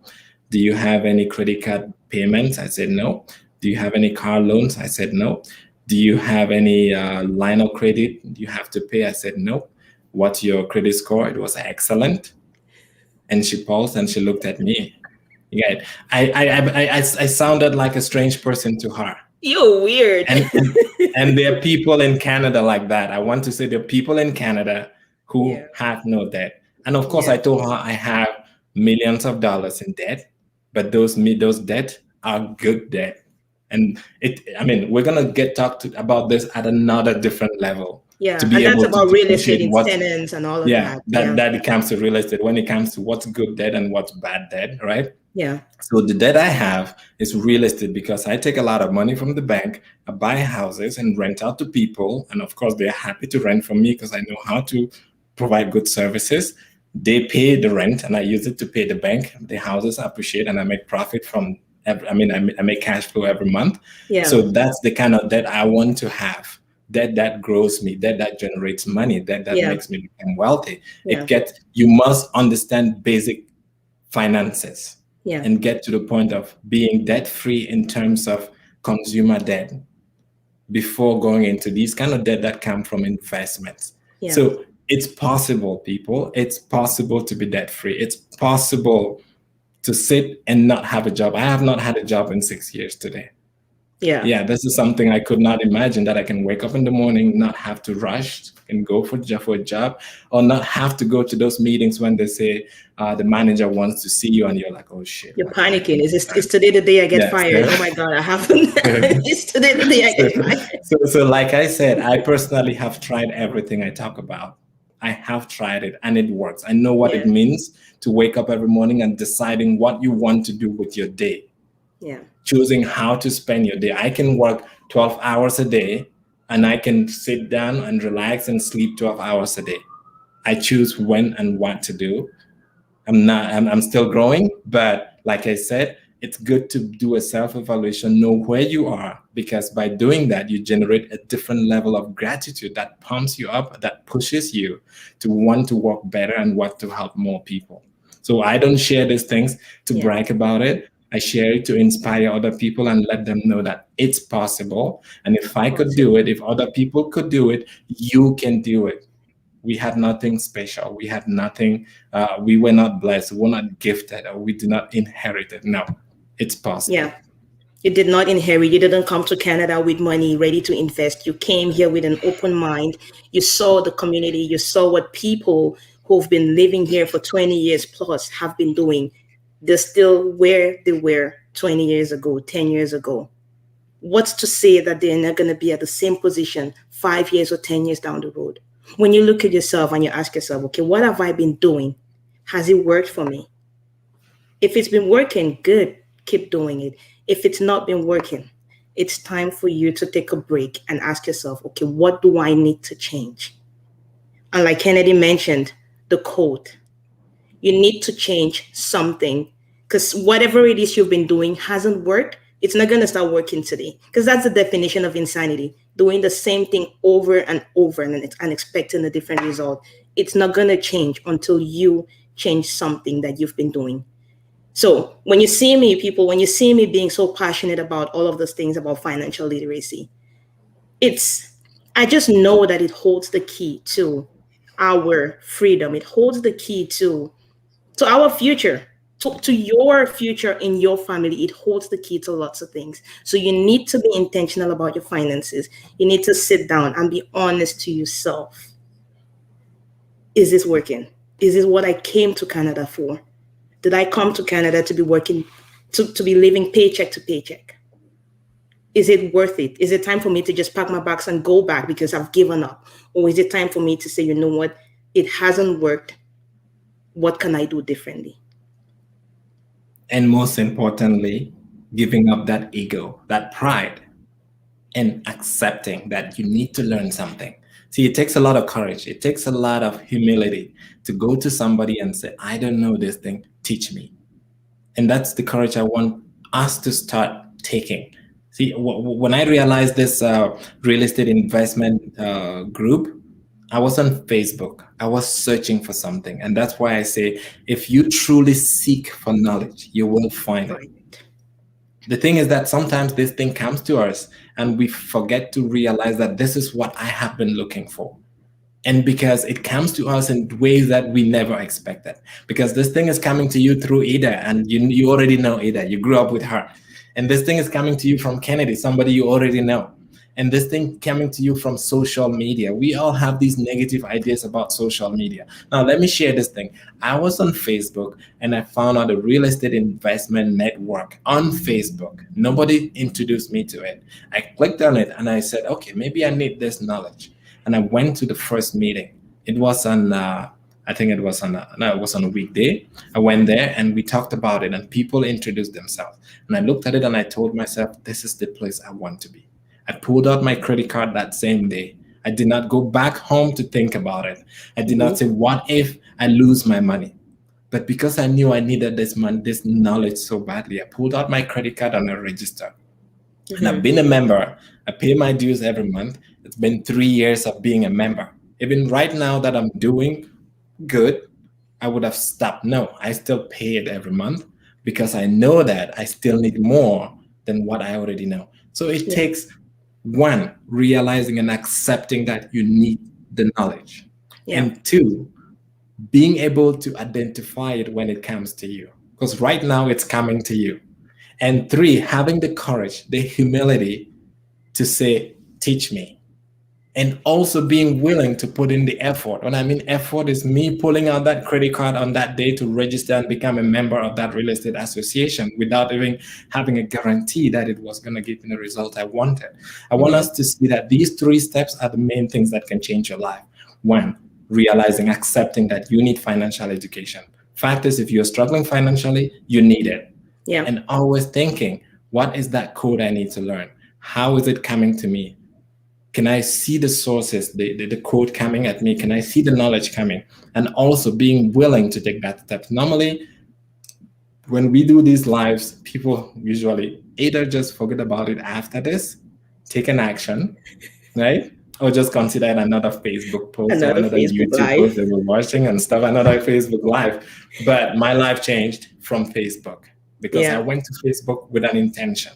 Do you have any credit card payments? I said, no. Do you have any car loans? I said, no. Do you have any line of credit you have to pay? I said, no. What's your credit score? It was excellent. And she paused and she looked at me. Yeah, I sounded like a strange person to her. You're weird. And there are people in Canada like that. I want to say there are people in Canada who have no debt. And of course, I told her I have millions of dollars in debt, but those debt are good debt. And we're gonna talk about this at another different level. Yeah, and that's about real estate tenants and all of that. That it comes to real estate, when it comes to what's good debt and what's bad debt, right? Yeah. So the debt I have is real estate because I take a lot of money from the bank, I buy houses and rent out to people. And of course, they're happy to rent from me because I know how to provide good services. They pay the rent and I use it to pay the bank. The houses appreciate and I make profit from I make cash flow every month. Yeah. So that's the kind of debt I want to have. That grows me, that generates money, that makes me become wealthy. Yeah. You must understand basic finances and get to the point of being debt-free in terms of consumer debt before going into these kind of debt that come from investments. Yeah. So it's possible, people. It's possible to be debt-free. It's possible to sit and not have a job. I have not had a job in 6 years today. Yeah. Yeah, this is something I could not imagine, that I can wake up in the morning, not have to rush and go for a job, or not have to go to those meetings when they say the manager wants to see you, and you're like, oh shit, You're what can I do? panicking. Is today the day I get Yeah, fired? Oh my God, I haven't. Is today the day I so, get fired? so like I said, I personally have tried everything I talk about. I have tried it and it works. I know what it Yeah. means to wake up every morning and deciding what you want to do with your day, Yeah. choosing how to spend your day. I can work 12 hours a day and I can sit down and relax and sleep 12 hours a day. I choose when and what to do. I'm still growing, but like I said, it's good to do a self-evaluation, know where you are, because by doing that, you generate a different level of gratitude that pumps you up, that pushes you to want to work better and want to help more people. So I don't share these things to Yeah. brag about it. I share it to inspire other people and let them know that it's possible. And if I could do it, if other people could do it, you can do it. We had nothing special. We had nothing. We were not blessed. We were not gifted, or we did not inherit it. No, it's Yeah. possible. You did not inherit. You didn't come to Canada with money ready to invest. You came here with an open mind. You saw the community. You saw what people who've been living here for 20 years plus have been doing. They're still where they were 20 years ago, 10 years ago. What's to say that they're not going to be at the same position 5 years or 10 years down the road? When you look at yourself and you ask yourself, okay, what have I been doing? Has it worked for me? If it's been working, good, keep doing it. If it's not been working, it's time for you to take a break and ask yourself, okay, what do I need to change? And like Kennedy mentioned, the code, you need to change something because whatever it is you've been doing hasn't worked. It's not going to start working today because that's the definition of insanity, doing the same thing over and over and expecting a different result. It's not going to change until you change something that you've been doing. So when you see me, people, when you see me being so passionate about all of those things about financial literacy, it's, I just know that it holds the key to our freedom. It holds the key to our future, to your future in your family. It holds the key to lots of things. So you need to be intentional about your finances. You need to sit down and be honest to yourself. Is this working? Is this what I came to Canada for? Did I come to Canada to be working, to be living paycheck to paycheck? Is it worth it? Is it time for me to just pack my bags and go back because I've given up? Or is it time for me to say, you know what, it hasn't worked. What can I do differently? And most importantly, giving up that ego, that pride, and accepting that you need to learn something. See, it takes a lot of courage. It takes a lot of humility to go to somebody and say, I don't know this thing, teach me. And that's the courage I want us to start taking. See, when I realized this real estate investment group, I was on Facebook. I was searching for something. And that's why I say, if you truly seek for knowledge, you will find it. Right. The thing is that sometimes this thing comes to us and we forget to realize that this is what I have been looking for. And because it comes to us in ways that we never expected, because this thing is coming to you through Ida, and you already know Ida, you grew up with her, and this thing is coming to you from Kennedy, somebody you already know, and this thing coming to you from social media. We all have these negative ideas about social media. Now let me share this thing. I was on Facebook and I found out a real estate investment network on Facebook. Nobody introduced me to it. I clicked on it and I said, okay, maybe I need this knowledge, and I went to the first meeting. It was on, I think it was on, no, it was on a weekday. I went there and we talked about it, and people introduced themselves. And I looked at it and I told myself, this is the place I want to be. I pulled out my credit card that same day. I did not go back home to think about it. I did not say, what if I lose my money? But because I knew I needed this money, this knowledge so badly, I pulled out my credit card and I registered. And I've been a member. I pay my dues every month. It's been 3 years of being a member. Even right now that I'm doing good, I would have stopped. No, I still pay it every month because I know that I still need more than what I already know. So it Yeah. takes one, realizing and accepting that you need the knowledge. Yeah. And two, being able to identify it when it comes to you. Because right now it's coming to you. And 3, having the courage, the humility to say, teach me. And also being willing to put in the effort. When I mean effort, is me pulling out that credit card on that day to register and become a member of that real estate association without even having a guarantee that it was going to give me the result I wanted. I want us to see that these 3 steps are the main things that can change your life. 1, realizing, accepting that you need financial education. Fact is, if you're struggling financially, you need it. Yeah. And always thinking, what is that code I need to learn? How is it coming to me? Can I see the sources, the code coming at me? Can I see the knowledge coming? And also being willing to take that step. Normally, when we do these lives, people usually either just forget about it after this, take an action, right? Or just consider it another Facebook post or another Facebook YouTube Live. post that we're watching and stuff, another Facebook Live. But my life changed from Facebook because I went to Facebook with an intention.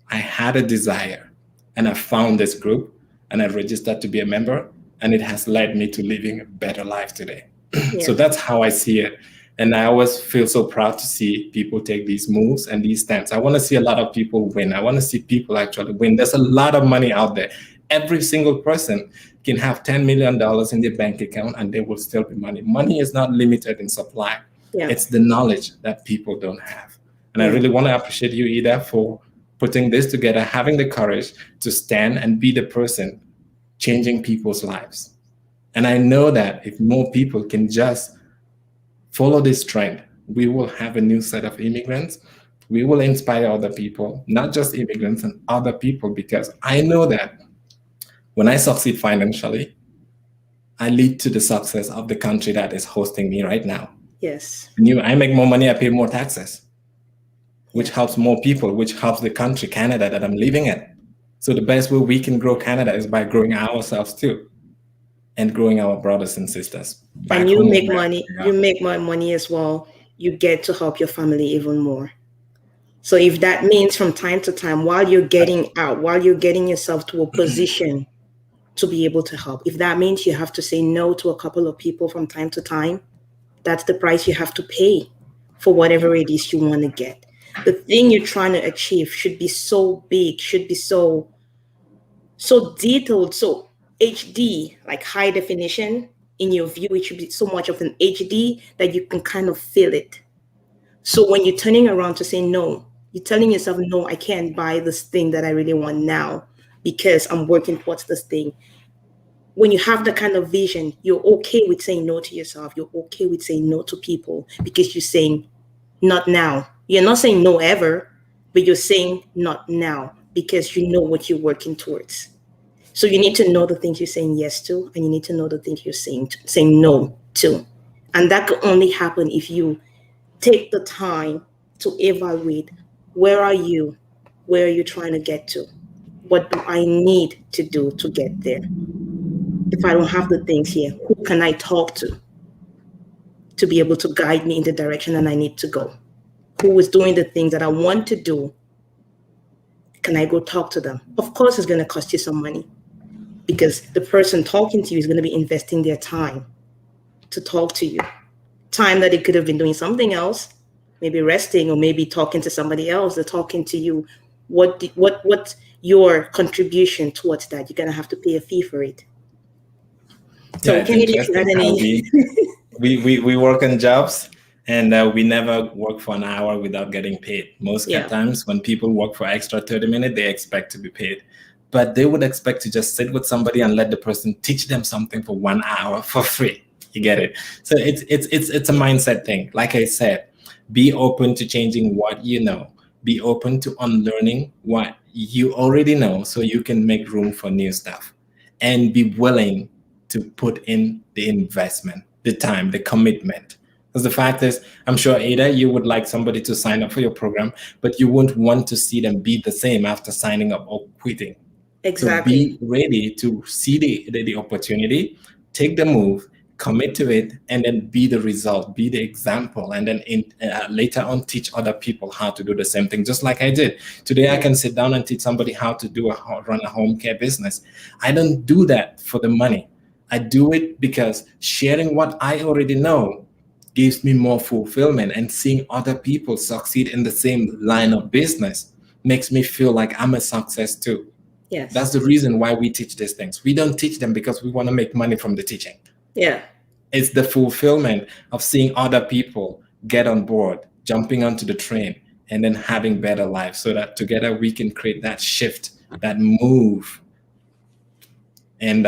I had a desire and I found this group and I registered to be a member, and it has led me to living a better life today. So that's how I see it. And I always feel so proud to see people take these moves and these steps. I want to see a lot of people win. I want to see people actually win. There's a lot of money out there. Every single person can have $10 million in their bank account and there will still be money. Money is not limited in supply. It's the knowledge that people don't have. And I really want to appreciate you, Ida, for putting this together, having the courage to stand and be the person changing people's lives. And I know that if more people can just follow this trend, we will have a new set of immigrants. We will inspire other people, not just immigrants and other people, because I know that when I succeed financially, I lead to the success of the country that is hosting me right now. Yes. I make more money, I pay more taxes, which helps more people, which helps the country, Canada, that I'm living in. So the best way we can grow Canada is by growing ourselves too, and growing our brothers and sisters. And you make money. You make more money as well. You get to help your family even more. So if that means from time to time, while you're getting out, while you're getting yourself to a position to be able to help, if that means you have to say no to a couple of people from time to time, that's the price you have to pay for whatever it is you want to get. The thing you're trying to achieve should be so big, should be so detailed, so HD, like high definition. In your view, it should be so much of an HD that you can kind of feel it. So when you're turning around to say no, you're telling yourself, no, I can't buy this thing that I really want now because I'm working towards this thing. When you have that kind of vision, you're okay with saying no to yourself. You're okay with saying no to people because you're saying not now. You're not saying no ever, but you're saying not now because you know what you're working towards. So you need to know the things you're saying yes to, and you need to know the things you're saying no to. And that could only happen if you take the time to evaluate, where are you? Where are you trying to get to? What do I need to do to get there? If I don't have the things here, who can I talk to be able to guide me in the direction that I need to go? Who is doing the things that I want to do? Can I go talk to them? Of course, it's going to cost you some money because the person talking to you is going to be investing their time to talk to you. Time that it could have been doing something else, maybe resting or maybe talking to somebody else. They're talking to you. What's your contribution towards that? You're going to have to pay a fee for it. So yeah, Kennedy, if you had any... we work on jobs and we never work for an hour without getting paid. Most times when people work for extra 30 minutes, they expect to be paid. But they would expect to just sit with somebody and let the person teach them something for 1 hour for free. You get it? So it's a mindset thing. Like I said, be open to changing what you know. Be open to unlearning what you already know so you can make room for new stuff. And be willing to put in the investment, the time, the commitment. Because the fact is, I'm sure, Ada, you would like somebody to sign up for your program, but you wouldn't want to see them be the same after signing up or quitting. Exactly. So be ready to see the opportunity, take the move, commit to it, and then be the result, be the example, and then later on teach other people how to do the same thing, just like I did. Today, I can sit down and teach somebody how to run a home care business. I don't do that for the money. I do it because sharing what I already know gives me more fulfillment, and seeing other people succeed in the same line of business makes me feel like I'm a success too. Yes. That's the reason why we teach these things. We don't teach them because we want to make money from the teaching. Yeah. It's the fulfillment of seeing other people get on board, jumping onto the train, and then having better lives, so that together we can create that shift, that move. And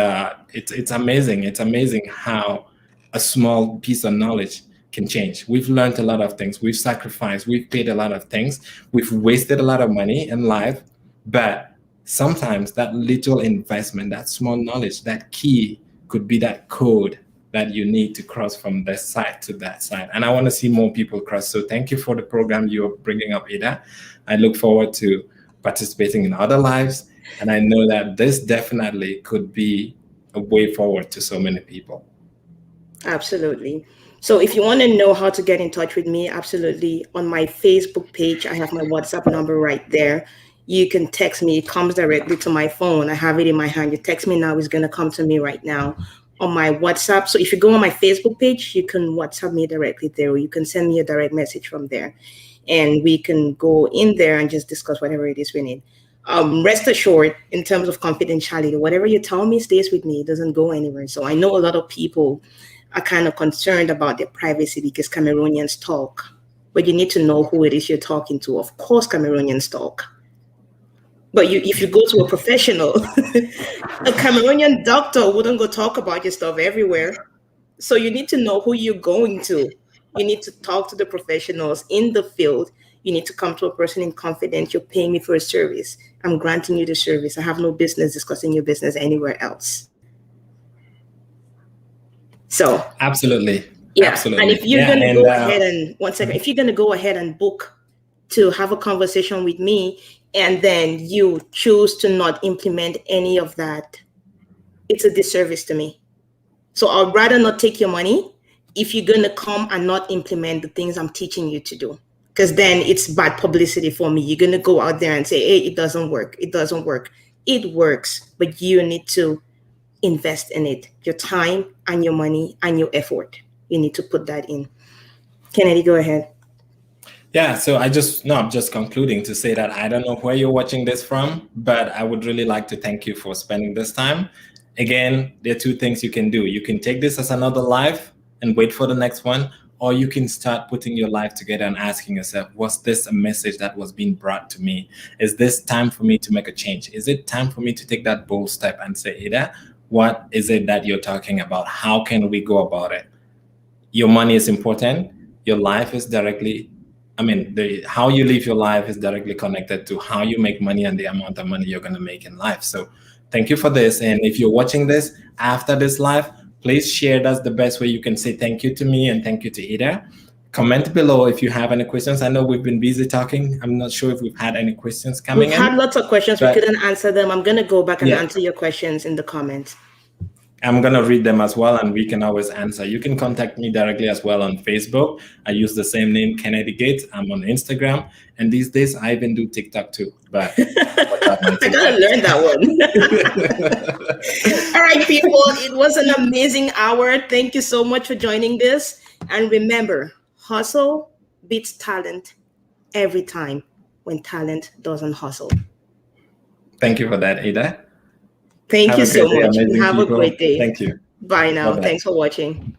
it's amazing. It's amazing how a small piece of knowledge can change. We've learned a lot of things. We've sacrificed. We've paid a lot of things. We've wasted a lot of money in life. But sometimes that little investment, that small knowledge, that key could be that code that you need to cross from this side to that side. And I want to see more people cross. So thank you for the program you're bringing up, Ada. I look forward to participating in other lives. And I know that this definitely could be a way forward to so many people. Absolutely. So if you want to know how to get in touch with me, absolutely. On my Facebook page, I have my WhatsApp number right there. You can text me. It comes directly to my phone. I have it in my hand. You text me now, it's going to come to me right now on my WhatsApp. So if you go on my Facebook page, you can WhatsApp me directly there, or you can send me a direct message from there. And we can go in there and just discuss whatever it is we need. Rest assured, in terms of confidentiality, whatever you tell me stays with me. It doesn't go anywhere. So I know a lot of people are kind of concerned about their privacy because Cameroonians talk, but you need to know who it is you're talking to. Of course, Cameroonians talk. But if you go to a professional, a Cameroonian doctor wouldn't go talk about your stuff everywhere. So you need to know who you're going to. You need to talk to the professionals in the field. You need to come to a person in confidence. You're paying me for a service. I'm granting you the service. I have no business discussing your business anywhere else. So absolutely. Yeah. Absolutely. And if you're going to go ahead and if you're going to go ahead and book to have a conversation with me, and then you choose to not implement any of that, it's a disservice to me. So I'd rather not take your money if you're going to come and not implement the things I'm teaching you to do, because then it's bad publicity for me. You're going to go out there and say, hey, it doesn't work. It doesn't work. It works, but you need to invest in it. Your time and your money and your effort. You need to put that in. Kennedy, go ahead. Yeah, so I'm just concluding to say that I don't know where you're watching this from, but I would really like to thank you for spending this time. Again, there are two things you can do. You can take this as another live and wait for the next one, or you can start putting your life together and asking yourself, was this a message that was being brought to me? Is this time for me to make a change? Is it time for me to take that bold step and say, Ada, what is it that you're talking about? How can we go about it? Your money is important. Your life is directly, how you live your life is directly connected to how you make money and the amount of money you're going to make in life. So thank you for this. And if you're watching this after this live, please share. That's the best way you can say thank you to me and thank you to Ada. Comment below if you have any questions. I know we've been busy talking. I'm not sure if we've had any questions coming in. We've had lots of questions. We couldn't answer them. I'm going to go back and answer your questions in the comments. I'm going to read them as well, and we can always answer. You can contact me directly as well on Facebook. I use the same name, Kennedy Gates. I'm on Instagram. And these days, I even do TikTok too. But I got to learn that one. All right, people. It was an amazing hour. Thank you so much for joining this. And remember, hustle beats talent every time when talent doesn't hustle. Thank you for that, Ada. Thank you so much. Have a great day. Thank you. Bye now. Bye-bye. Thanks for watching.